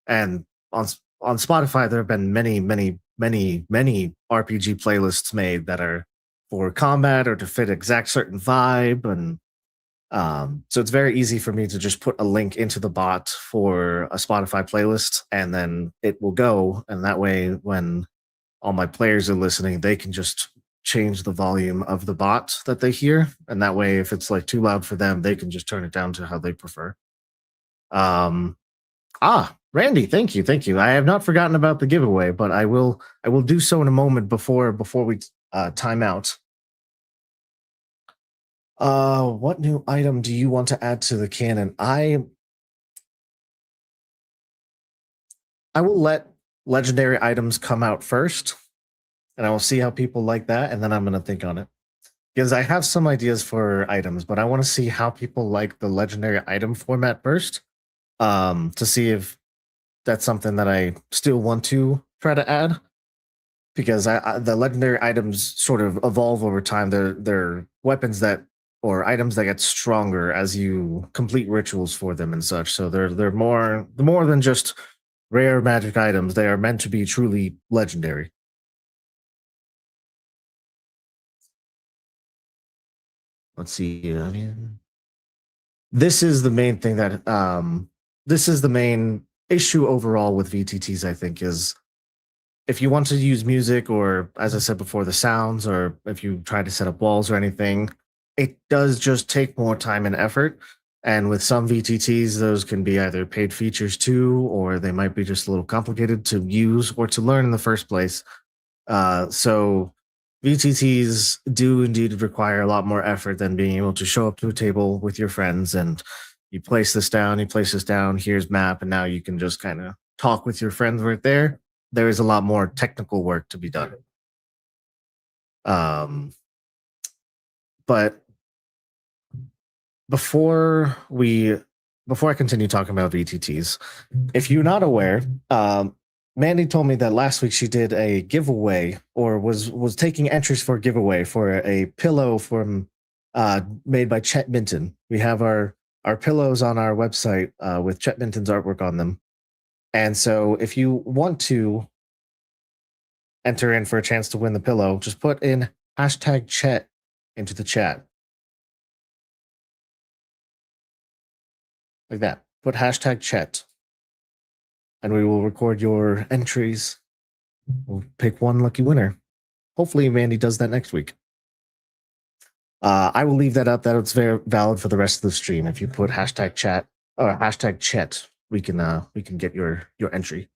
And on Spotify, there have been many RPG playlists made that are for combat or to fit exact certain vibe, and so it's very easy for me to just put a link into the bot for a Spotify playlist, and then it will go. And that way, when all my players are listening, they can just change the volume of the bot that they hear, and that way, if it's like too loud for them, they can just turn it down to how they prefer. Randy, thank you. I have not forgotten about the giveaway, but I will do so in a moment before we time out. What new item do you want to add to the canon? I will let legendary items come out first, and I will see how people like that, and then I'm going to think on it. Because I have some ideas for items, but I want to see how people like the legendary item format first, to see if that's something that I still want to try to add. Because the legendary items sort of evolve over time. They're weapons or items that get stronger as you complete rituals for them and such. So they're more than just rare magic items. They are meant to be truly legendary. Let's see. I mean, this is the main thing that this is the main issue overall with VTTs, I think, is if you want to use music, or as I said before, the sounds, or if you try to set up walls or anything, it does just take more time and effort. And with some VTTs, those can be either paid features too, or they might be just a little complicated to use or to learn in the first place. So VTTs do indeed require a lot more effort than being able to show up to a table with your friends and you place this down, here's map, and now you can just kind of talk with your friends right there. There is a lot more technical work to be done. But before I continue talking about VTTs, if you're not aware, Mandy told me that last week she did a giveaway, or was taking entries for a giveaway for a pillow from made by Chet Minton. We have our our pillows on our website with Chet Minton's artwork on them. And so if you want to enter in for a chance to win the pillow, just put in hashtag Chet into the chat. Like that. Put hashtag Chet. And we will record your entries. We'll pick one lucky winner. Hopefully Mandy does that next week. I will leave that up. That's very valid for the rest of the stream. If you put hashtag chat or hashtag Chet, we can get your entry.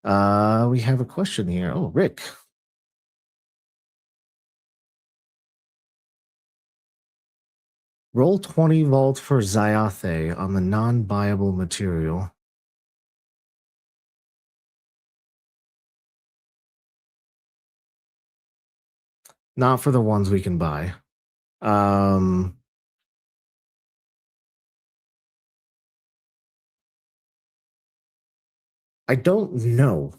We have a question here. Oh, Rick. Roll 20 vault for Zyathé on the non-buyable material. Not for the ones we can buy. I don't know.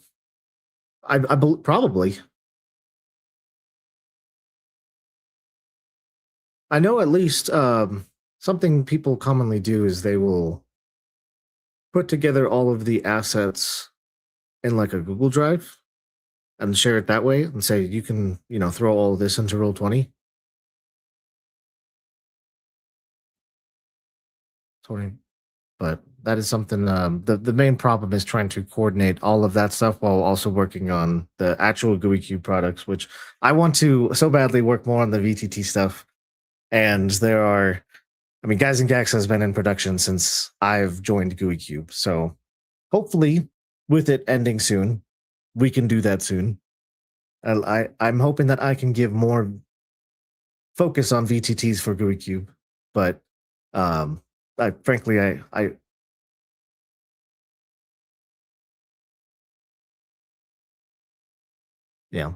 I probably. I know at least something people commonly do is they will put together all of the assets in like a Google Drive and share it that way and say you can, throw all of this into Roll20. 20. But that is something the main problem is trying to coordinate all of that stuff while also working on the actual Gooey Cube products, which I want to so badly work more on the VTT stuff. And there are, Guys and Gax has been in production since I've joined Gooey Cube. So hopefully with it ending soon, we can do that soon. I'm hoping that I can give more focus on VTTs for Gooey Cube, but frankly, yeah.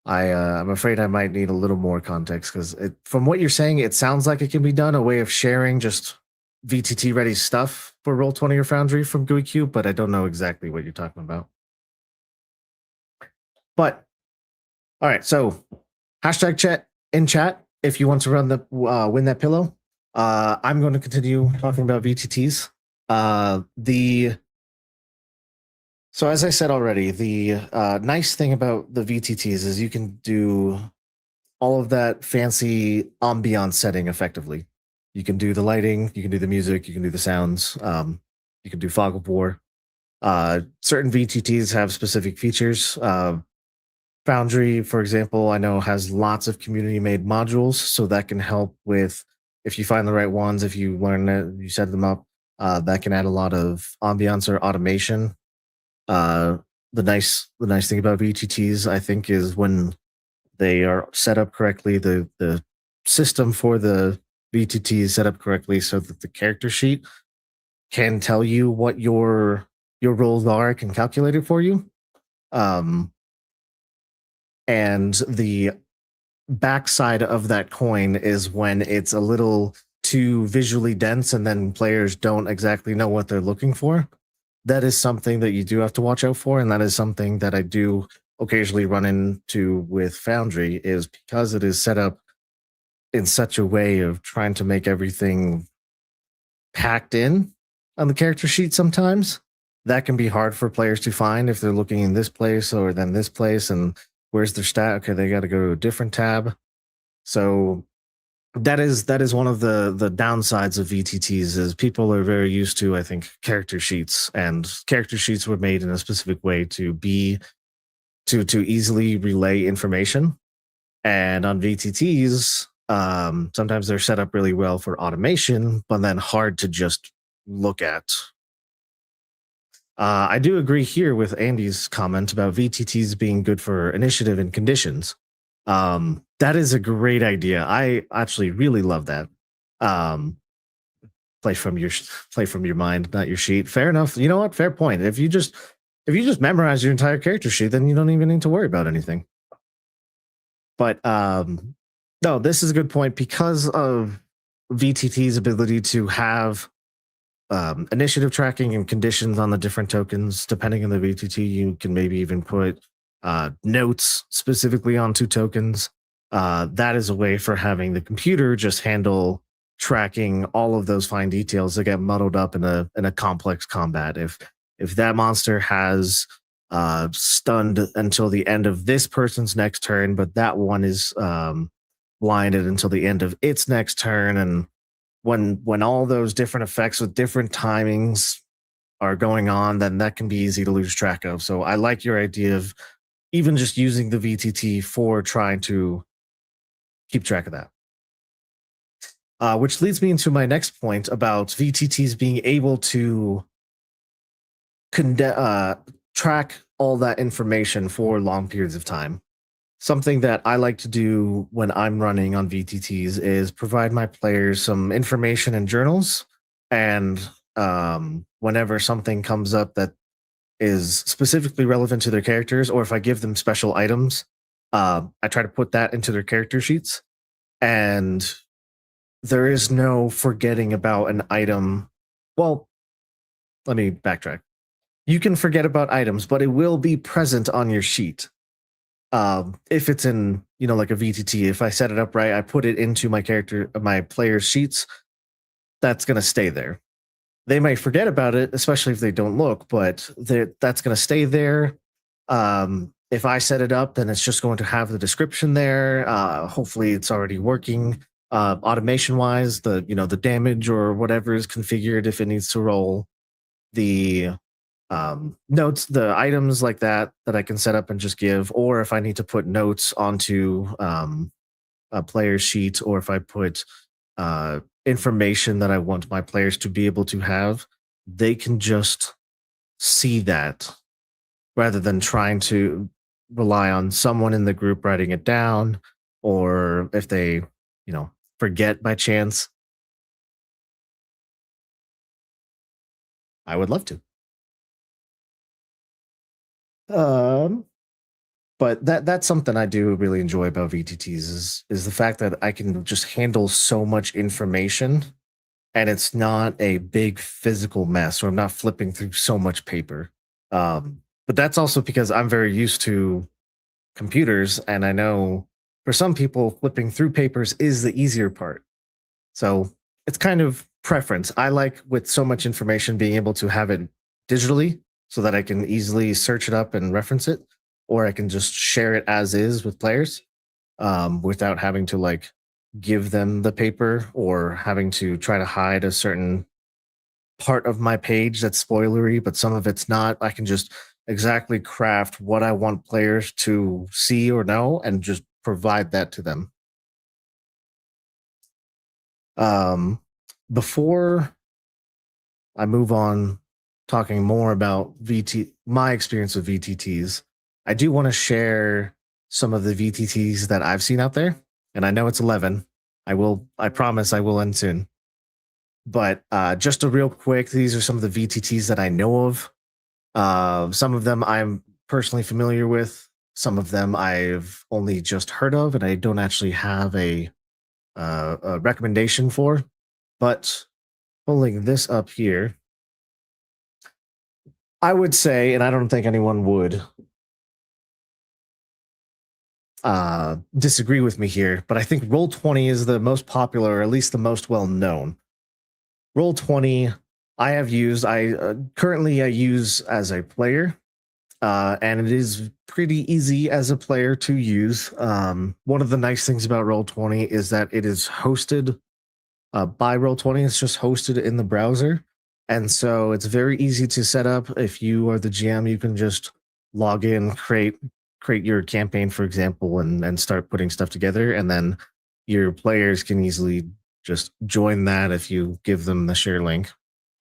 I'm afraid I might need a little more context because from what you're saying, it sounds like it can be done, a way of sharing just VTT ready stuff for Roll20 or Foundry from Gooey Cube, but I don't know exactly what you're talking about. But all right, so hashtag Chet in chat if you want to run the win that pillow. I'm going to continue talking about VTTs. So as I said already, the nice thing about the VTTs is you can do all of that fancy ambiance setting effectively. You can do the lighting, you can do the music, you can do the sounds, you can do fog of war. Certain VTTs have specific features. Foundry, for example, I know has lots of community-made modules, so that can help with, if you find the right ones, if you learn it, you set them up, that can add a lot of ambiance or automation. The nice thing about VTTs, I think, is when they are set up correctly, the system for the VTT is set up correctly so that the character sheet can tell you what your roles are, can calculate it for you. And the backside of that coin is when it's a little too visually dense and then players don't exactly know what they're looking for. That is something that you do have to watch out for, and that is something that I do occasionally run into with Foundry, is because it is set up in such a way of trying to make everything packed in on the character sheet sometimes. That can be hard for players to find if they're looking in this place or then this place, and where's their stat? Okay, they got to go to a different tab. So that is one of the downsides of VTTs, is people are very used to, I think, character sheets, and character sheets were made in a specific way to easily relay information. And on VTTs, sometimes they're set up really well for automation, but then hard to just look at. I do agree here with Andy's comment about VTTs being good for initiative and conditions. That is a great idea. I actually really love that. Play from your mind, not your sheet. Fair enough. You know what? Fair point. If you just memorize your entire character sheet, then you don't even need to worry about anything. But no, this is a good point because of VTT's ability to have initiative tracking and conditions on the different tokens. Depending on the VTT, you can maybe even put notes specifically onto tokens. That is a way for having the computer just handle tracking all of those fine details that get muddled up in a complex combat. If that monster has stunned until the end of this person's next turn, but that one is blinded until the end of its next turn, and when all those different effects with different timings are going on, then that can be easy to lose track of. So I like your idea of even just using the VTT for trying to keep track of that. Which leads me into my next point about VTTs being able to track all that information for long periods of time. Something that I like to do when I'm running on VTTs is provide my players some information in journals, and whenever something comes up that is specifically relevant to their characters, or if I give them special items, I try to put that into their character sheets. And there is no forgetting about an item. Well, let me backtrack. You can forget about items, but it will be present on your sheet. If it's in, like a VTT, if I set it up right, I put it into my player's sheets, that's going to stay there. They might forget about it, especially if they don't look, but that's going to stay there. If I set it up, then it's just going to have the description there. Hopefully it's already working. Automation wise, the damage or whatever is configured if it needs to roll. The notes, the items like that I can set up and just give, or if I need to put notes onto a player's sheet, or if I put information that I want my players to be able to have, they can just see that rather than trying to rely on someone in the group writing it down, or if they, forget by chance. I would love to. But that's something I do really enjoy about VTTs is the fact that I can just handle so much information, and it's not a big physical mess, or I'm not flipping through so much paper. But that's also because I'm very used to computers, and I know for some people flipping through papers is the easier part. So it's kind of preference. I like, with so much information, being able to have it digitally so that I can easily search it up and reference it, or I can just share it as is with players without having to give them the paper, or having to try to hide a certain part of my page that's spoilery, but some of it's not. I can just exactly craft what I want players to see or know and just provide that to them. Before I move on talking more about my experience with VTTs, I do want to share some of the VTTs that I've seen out there, and I know it's 11. I promise I will end soon. But just a real quick, these are some of the VTTs that I know of. Some of them I'm personally familiar with. Some of them I've only just heard of, and I don't actually have a recommendation for. But pulling this up here, I would say, and I don't think anyone would disagree with me here, but I think Roll20 is the most popular, or at least the most well known. Roll20 I have used. Currently I use as a player, and it is pretty easy as a player to use. One of the nice things about Roll20 is that it is hosted by Roll20. It's just hosted in the browser, and so it's very easy to set up. If you are the GM, you can just log in, create your campaign, for example, and start putting stuff together, and then your players can easily just join that if you give them the share link,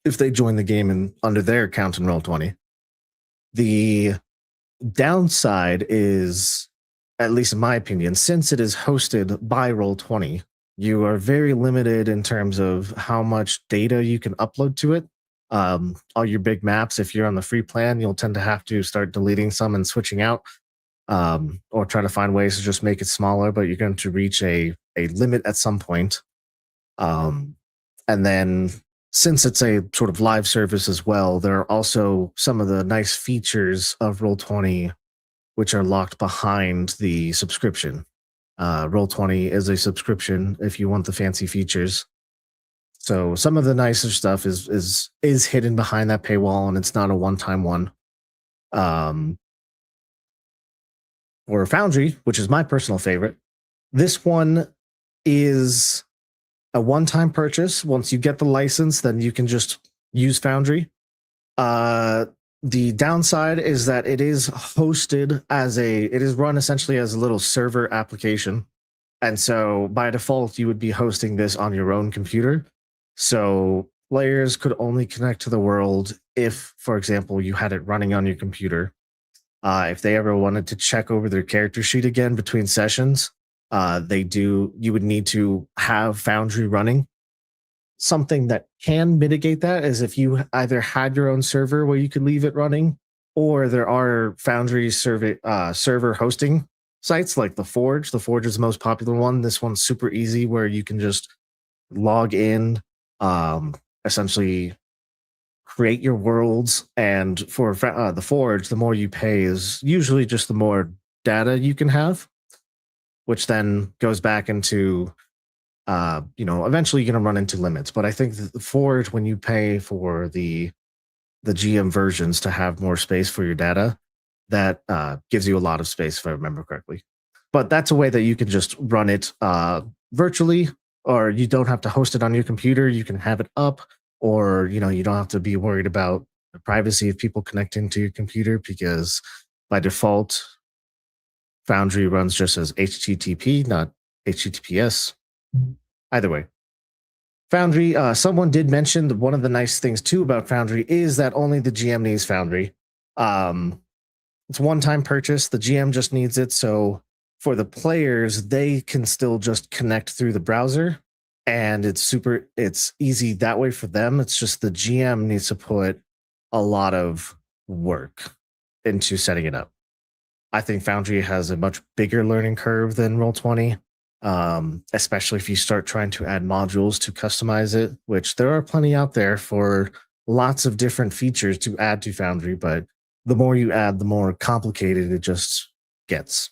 if they join the game under their account in Roll20. The downside is, at least in my opinion, since it is hosted by Roll20, you are very limited in terms of how much data you can upload to it. All your big maps, if you're on the free plan, you'll tend to have to start deleting some and switching out, or try to find ways to just make it smaller, but you're going to reach a limit at some point. And then, since it's a sort of live service as well, there are also some of the nice features of Roll20 which are locked behind the subscription. Roll20 is a subscription if you want the fancy features. So some of the nicer stuff is hidden behind that paywall, and it's not a one-time one. Or Foundry, which is my personal favorite. This one is a one-time purchase. Once you get the license, then you can just use Foundry. The downside is that it is hosted it is run essentially as a little server application. And so by default, you would be hosting this on your own computer. So players could only connect to the world if, for example, you had it running on your computer. If they ever wanted to check over their character sheet again between sessions, you would need to have Foundry running. Something that can mitigate that is if you either had your own server where you could leave it running, or there are Foundry server hosting sites like the Forge. The Forge is the most popular one. This one's super easy where you can just log in, essentially create your worlds. And for the Forge, the more you pay is usually just the more data you can have, which then goes back into, eventually you're going to run into limits. But I think the Forge, when you pay for the GM versions to have more space for your data, that gives you a lot of space, if I remember correctly. But that's a way that you can just run it virtually, or you don't have to host it on your computer. You can have it up, or you don't have to be worried about the privacy of people connecting to your computer, because by default, Foundry runs just as HTTP, not HTTPS. Either way, Foundry, someone did mention that one of the nice things too about Foundry is that only the GM needs Foundry. It's a one-time purchase. The GM just needs it. So for the players, they can still just connect through the browser, and it's easy that way for them. It's just the GM needs to put a lot of work into setting it up. I think Foundry has a much bigger learning curve than Roll20, especially if you start trying to add modules to customize it, which there are plenty out there for lots of different features to add to Foundry, but the more you add, the more complicated it just gets.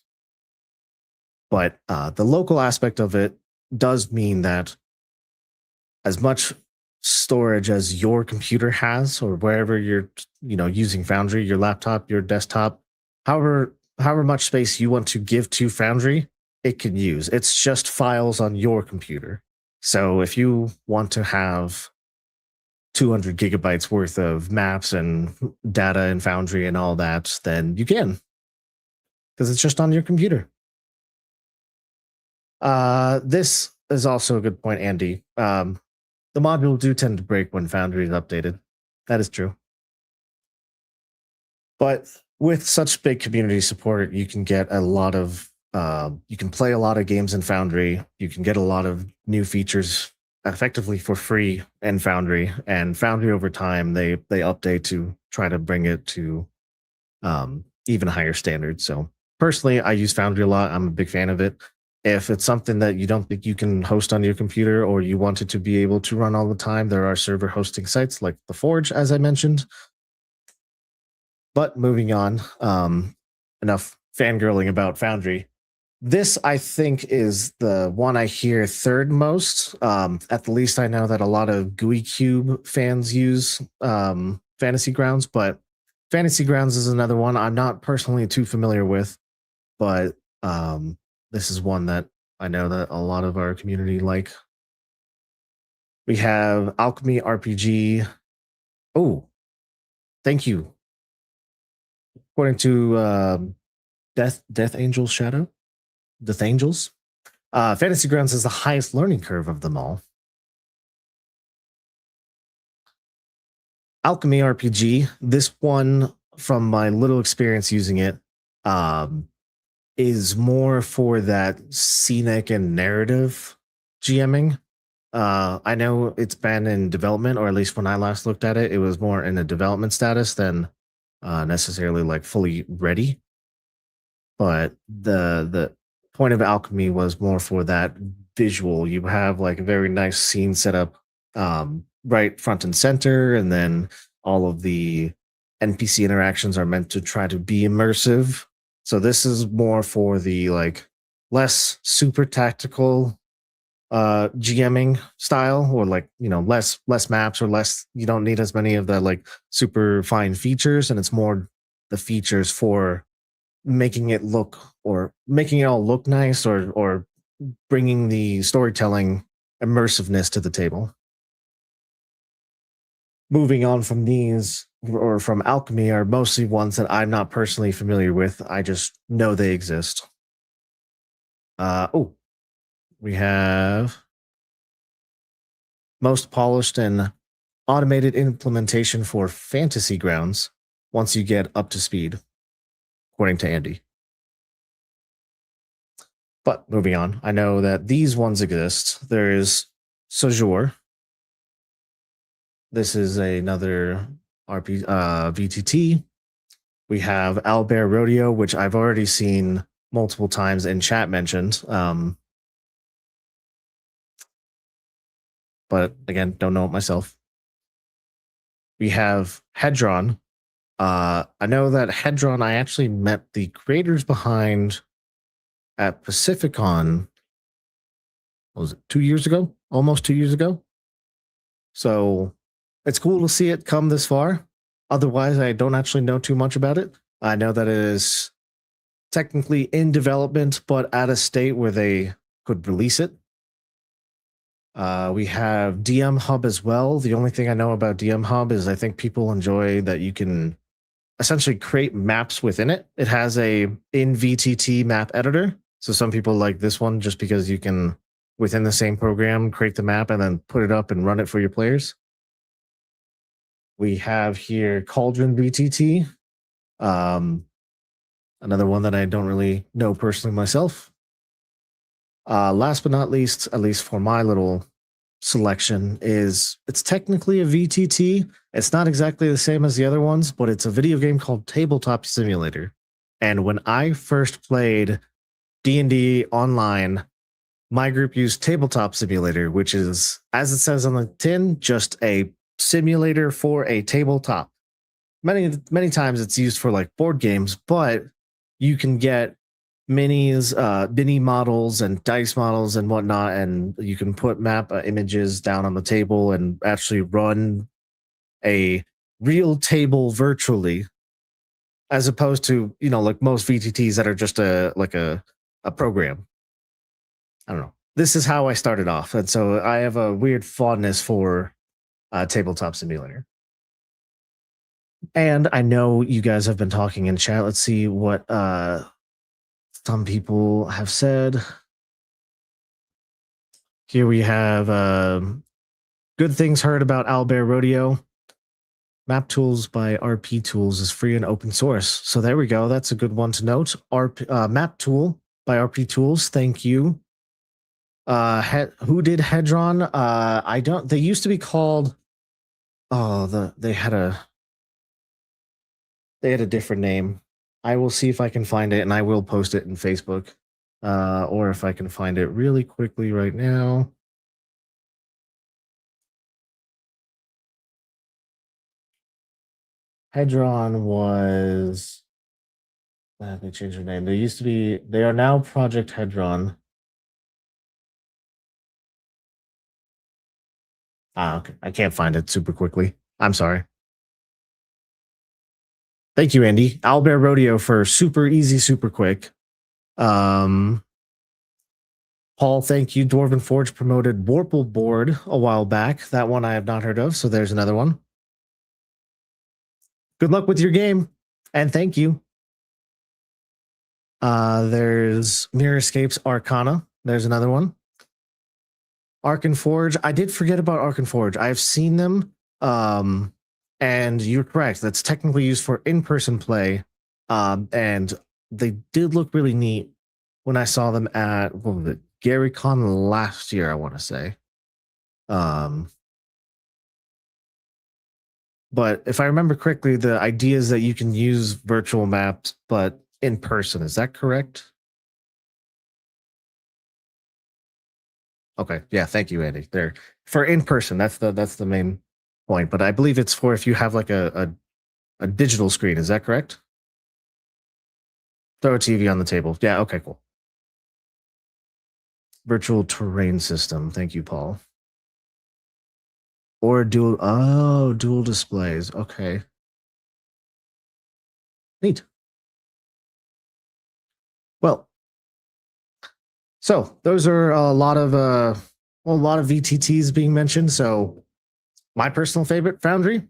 But the local aspect of it does mean that as much storage as your computer has, or wherever you're using Foundry, your laptop, your desktop, however much space you want to give to Foundry, it can use. It's just files on your computer. So if you want to have 200 gigabytes worth of maps and data in Foundry and all that, then you can, because it's just on your computer. This is also a good point, Andy. The modules do tend to break when Foundry is updated. That is true. But with such big community support, you can get a lot of you can play a lot of games in Foundry. You can get a lot of new features effectively for free in Foundry. And Foundry over time, they update to try to bring it to even higher standards. So personally, I use Foundry a lot. I'm a big fan of it. If it's something that you don't think you can host on your computer, or you want it to be able to run all the time, there are server hosting sites like the Forge, as I mentioned. But moving on, enough fangirling about Foundry. This, I think, is the one I hear third most. At the least, I know that a lot of Gooey Cube fans use Fantasy Grounds, but Fantasy Grounds is another one I'm not personally too familiar with, but this is one that I know that a lot of our community like. We have Alchemy RPG. Oh, thank you. According to Death Angel's Shadow, Death Angels, Fantasy Grounds is the highest learning curve of them all. Alchemy RPG, this one, from my little experience using it, is more for that scenic and narrative GMing. I know it's been in development, or at least when I last looked at it, it was more in a development status than necessarily like fully ready. But the point of Alchemy was more for that visual. You have like a very nice scene set up right front and center, and then all of the NPC interactions are meant to try to be immersive. So this is more for the like less super tactical GMing style, or like, you know, less maps, or less, you don't need as many of the like super fine features, and it's more the features for making it look, or making it all look nice, or bringing the storytelling immersiveness to the table. Moving on from these, or from alchemy, are mostly ones that I'm not personally familiar with. I just know they exist. Oh, we have most polished and automated implementation for fantasy grounds once you get up to speed, according to Andy. But moving on, I know that these ones exist. There is Sojour. This is another VTT. We have Albert Rodeo, which I've already seen multiple times in chat mentioned. But again, don't know it myself. We have Hedron. I know that Hedron, I actually met the creators behind at Pacificon. What was it, 2 years ago? Almost 2 years ago. So it's cool to see it come this far. Otherwise, I don't actually know too much about it. I know that it is technically in development, but at a state where they could release it. We have DM Hub as well. The only thing I know about DM Hub is I think people enjoy that you can essentially create maps within it. It has a in VTT map editor. So some people like this one just because you can, within the same program, create the map and then put it up and run it for your players. We have here Cauldron VTT. Another one that I don't really know personally myself. Last but not least, at least for my little selection, is it's technically a VTT. It's not exactly the same as the other ones, but it's a video game called Tabletop Simulator. And when I first played D&D online, my group used Tabletop Simulator, which is, as it says on the tin, just a simulator for a tabletop. Many times it's used for like board games, but you can get minis, mini models and dice models and whatnot, and you can put map images down on the table and actually run a real table virtually, as opposed to, you know, like most VTTs that are just a program. I don't know. This is how I started off, and so I have a weird fondness for Tabletop Simulator. And I know you guys have been talking in chat. Let's see what some people have said. Here we have good things heard about Albert Rodeo. Map Tools by RP Tools is free and open source. So there we go. That's a good one to note. Map Tool by RP Tools. Thank you. Who did Hedron? I don't. They used to be called. Oh, they had a different name. I will see if I can find it, and I will post it in Facebook, or if I can find it really quickly right now. Hedron was. They changed their name. They used to be. They are now Project Hedron. Okay. I can't find it super quickly. I'm sorry. Thank you, Andy. Albert Rodeo for super easy, super quick. Paul, thank you. Dwarven Forge promoted Warple Board a while back. That one I have not heard of, so there's another one. Good luck with your game, and thank you. There's Mirror Escapes Arcana. There's another one. Arc and Forge. I did forget about Arc and Forge. I've seen them. And you're correct. That's technically used for in-person play. And they did look really neat when I saw them at GaryCon last year, I want to say. But if I remember correctly, the idea is that you can use virtual maps, but in person. Is that correct? Okay. Yeah. Thank you, Andy. There for in person. That's the main point. But I believe it's for if you have like a digital screen. Is that correct? Throw a TV on the table. Yeah. Okay. Cool. Virtual terrain system. Thank you, Paul. Or dual displays. Okay. Neat. Well, so those are a lot of VTTs being mentioned. So my personal favorite, Foundry.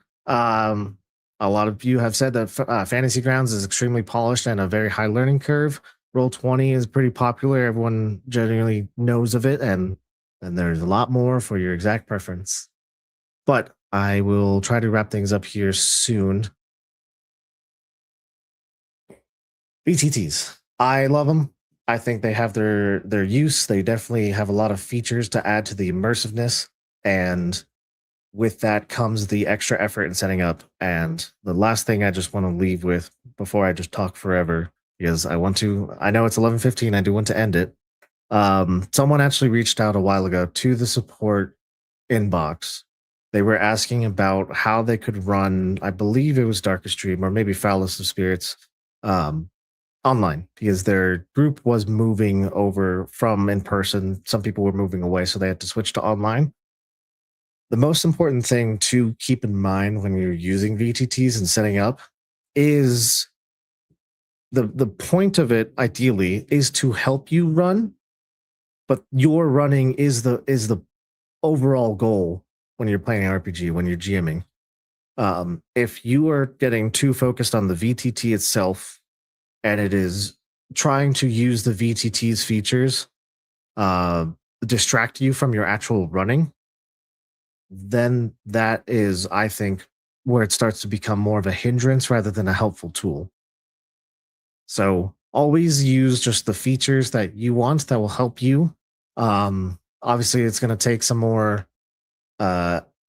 A lot of you have said that Fantasy Grounds is extremely polished and a very high learning curve. Roll20 is pretty popular. Everyone generally knows of it, and there's a lot more for your exact preference. But I will try to wrap things up here soon. VTTs. I love them. I think they have their use. They definitely have a lot of features to add to the immersiveness, and with that comes the extra effort in setting up. And the last thing I just want to leave with before I just talk forever, because I know it's 11:15. I do want to end it. Someone actually reached out a while ago to the support inbox. They were asking about how they could run, I believe it was Darkest Dream or maybe Foulest of Spirits, online, because their group was moving over from in person. Some people were moving away, so they had to switch to online. The most important thing to keep in mind when you're using VTTs and setting up is the point of it, ideally, is to help you run, but your running is the overall goal when you're playing RPG, when you're GMing. If you are getting too focused on the VTT itself, and it is trying to use the VTT's features, distract you from your actual running, then that is, I think, where it starts to become more of a hindrance rather than a helpful tool. So always use just the features that you want that will help you. Obviously, it's going to take some more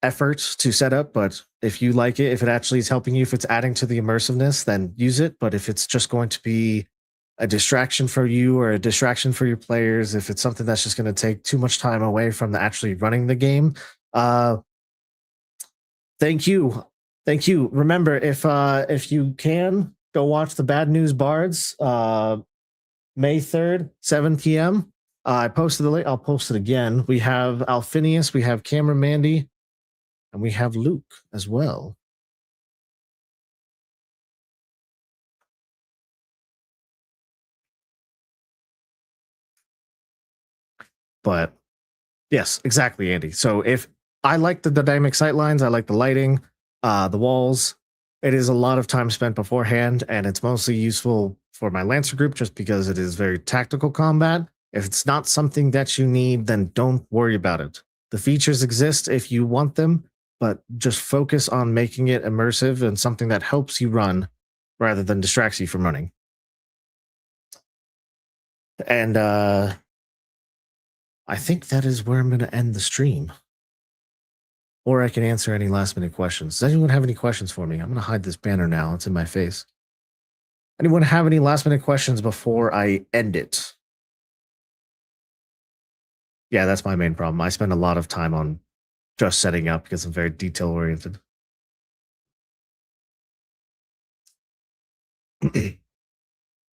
effort to set up, but if you like it, if it actually is helping you, if it's adding to the immersiveness, then use it. But if it's just going to be a distraction for you or a distraction for your players, if it's something that's just going to take too much time away from actually running the game, thank you. Remember, if you can, go watch the Bad News Bards, May 3rd, 7 p.m. I posted the link. I'll post it again. We have Alphinius, we have Cameron Mandy, and we have Luke as well. But yes, exactly, Andy. So if I like the dynamic sightlines, I like the lighting, the walls. It is a lot of time spent beforehand, and it's mostly useful for my Lancer group just because it is very tactical combat. If it's not something that you need, then don't worry about it. The features exist if you want them, but just focus on making it immersive and something that helps you run rather than distracts you from running. And I think that is where I'm going to end the stream. Or I can answer any last minute questions. Does anyone have any questions for me? I'm going to hide this banner now. It's in my face. Anyone have any last minute questions before I end it? Yeah, that's my main problem. I spend a lot of time on just setting up because I'm very detail oriented.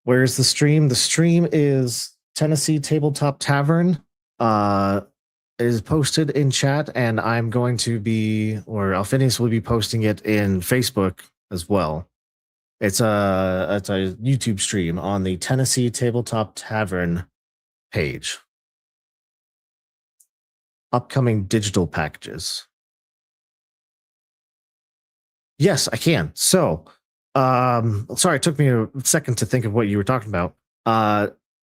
Where's the stream? The stream is Tennessee Tabletop Tavern. Is posted in chat, and I'm going to be, or Alphinius will be posting it in Facebook as well. It's a YouTube stream on the Tennessee Tabletop Tavern page. Upcoming digital packages. Yes, I can. So, sorry, it took me a second to think of what you were talking about.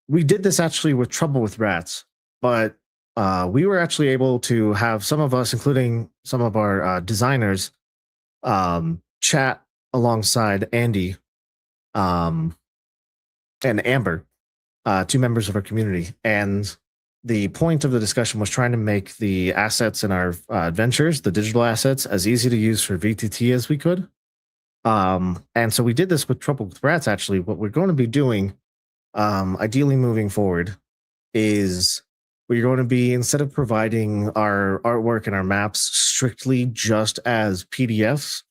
We did this actually with Trouble with Rats, but we were actually able to have some of us, including some of our designers, chat alongside Andy and Amber, two members of our community. And the point of the discussion was trying to make the assets in our adventures, the digital assets, as easy to use for VTT as we could. And so we did this with Trouble with Rats, actually. What we're going to be doing, ideally moving forward, is we're going to be, instead of providing our artwork and our maps strictly just as PDFs,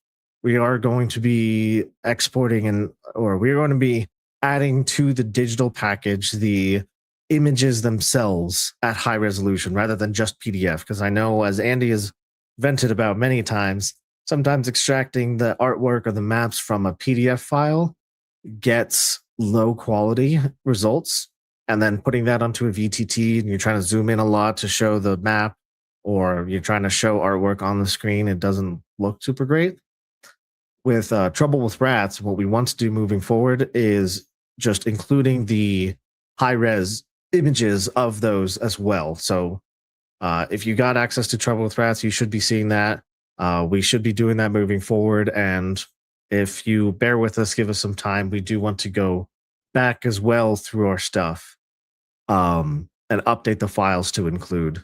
we are going to be exporting we're going to be adding to the digital package the images themselves at high resolution rather than just PDF. Because I know, as Andy has vented about many times, sometimes extracting the artwork or the maps from a PDF file gets low quality results, and then putting that onto a VTT and you're trying to zoom in a lot to show the map, or you're trying to show artwork on the screen, it doesn't look super great. With Trouble with Rats, what we want to do moving forward is just including the high res images of those as well. So if you got access to Trouble with Rats, you should be seeing that. We should be doing that moving forward. And if you bear with us, give us some time, we do want to go back as well through our stuff and update the files to include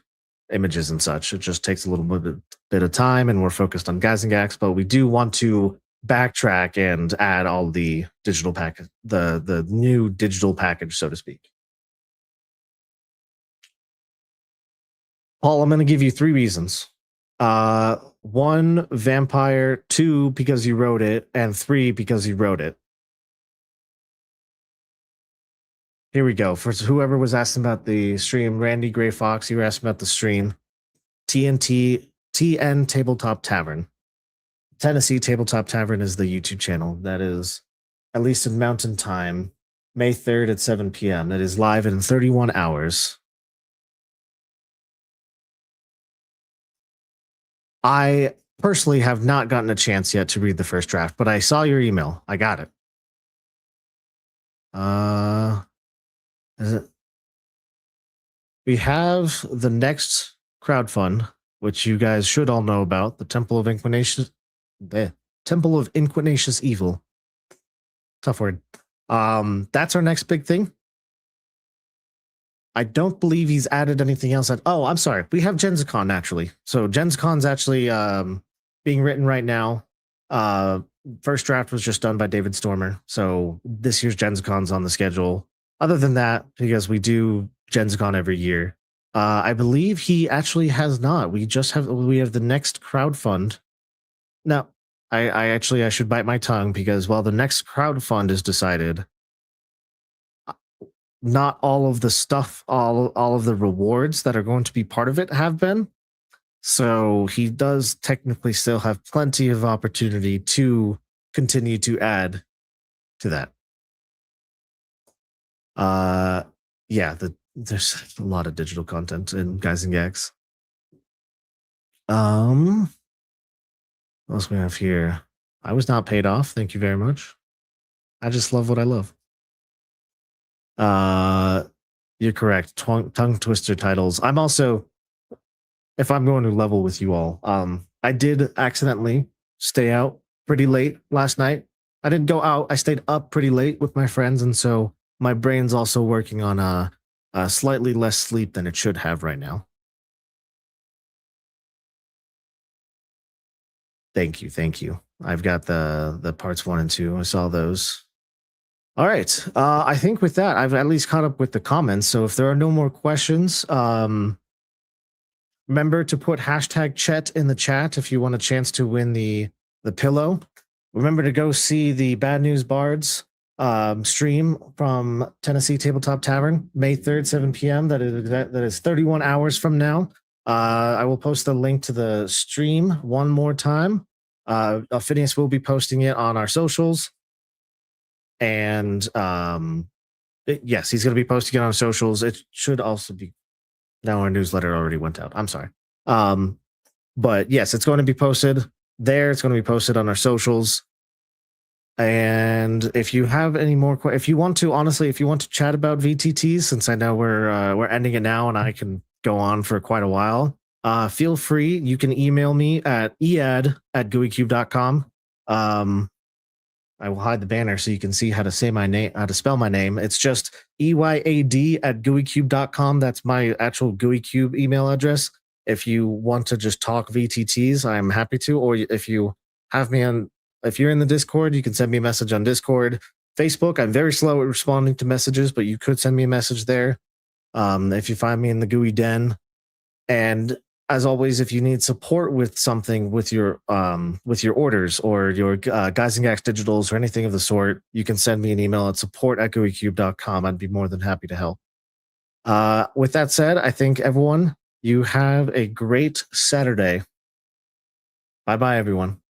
images and such. It just takes a little bit of time, and we're focused on Gazengax, but we do want to backtrack and add all the digital package, the new digital package, so to speak. Paul, I'm going to give you 3 reasons. 1, vampire. 2, because you wrote it, and 3, because you wrote it. Here we go. For whoever was asking about the stream, Randy Gray Fox, you were asking about the stream. TN Tabletop Tavern. Tennessee Tabletop Tavern is the YouTube channel. That is, at least in Mountain Time, May 3rd at 7 p.m. That is live in 31 hours. I personally have not gotten a chance yet to read the first draft, but I saw your email. I got it. Is it? We have the next crowdfund, which you guys should all know about, the Temple of Inquinacious Evil. Tough word. That's our next big thing. I don't believe he's added anything else. I'm sorry. We have GensCon, actually. So GensCon's actually being written right now. First draft was just done by David Stormer. So this year's GensCon's on the schedule. Other than that, because we do GensCon every year, I believe he actually has not. We have the next crowdfund. No, I should bite my tongue, because while the next crowdfund is decided, not all of the stuff, all of the rewards that are going to be part of it have been. So he does technically still have plenty of opportunity to continue to add to that. There's a lot of digital content in Guys and Gags. What else do we have here? I was not paid off. Thank you very much. I just love what I love. You're correct. Tongue twister titles. I'm also, if I'm going to level with you all, I did accidentally stay out pretty late last night. I didn't go out. I stayed up pretty late with my friends, and so my brain's also working on a slightly less sleep than it should have right now. Thank you. I've got the parts 1 and 2. I saw those. All right. I think with that, I've at least caught up with the comments. So if there are no more questions, remember to put #Chet in the chat if you want a chance to win the pillow. Remember to go see the Bad News Bards stream from Tennessee Tabletop Tavern, May 3rd, 7 p.m. That is 31 hours from now. I will post the link to the stream one more time. Alphinius will be posting it on our socials. And yes, he's going to be posting it on socials. It should also be, now our newsletter already went out. I'm sorry. But yes, it's going to be posted there. It's going to be posted on our socials. And if you have any more, if you want to chat about VTTs, since I know we're ending it now and I can go on for quite a while, feel free. You can email me at ead@gooeycube.com. I will hide the banner so you can see how to say my name, how to spell my name. It's just EYAD@gooeycube.com. That's my actual Gooey Cube email address. If you want to just talk VTTs, I'm happy to. Or if you have me on, if you're in the Discord, you can send me a message on Discord. Facebook, I'm very slow at responding to messages, but you could send me a message there. If you find me in the Gooey Den. And as always, if you need support with something with your orders or your Guys and Gags digitals or anything of the sort, you can send me an email at support@gooeycube.com. I'd be more than happy to help. With that said, I think everyone, you have a great Saturday. Bye bye, everyone.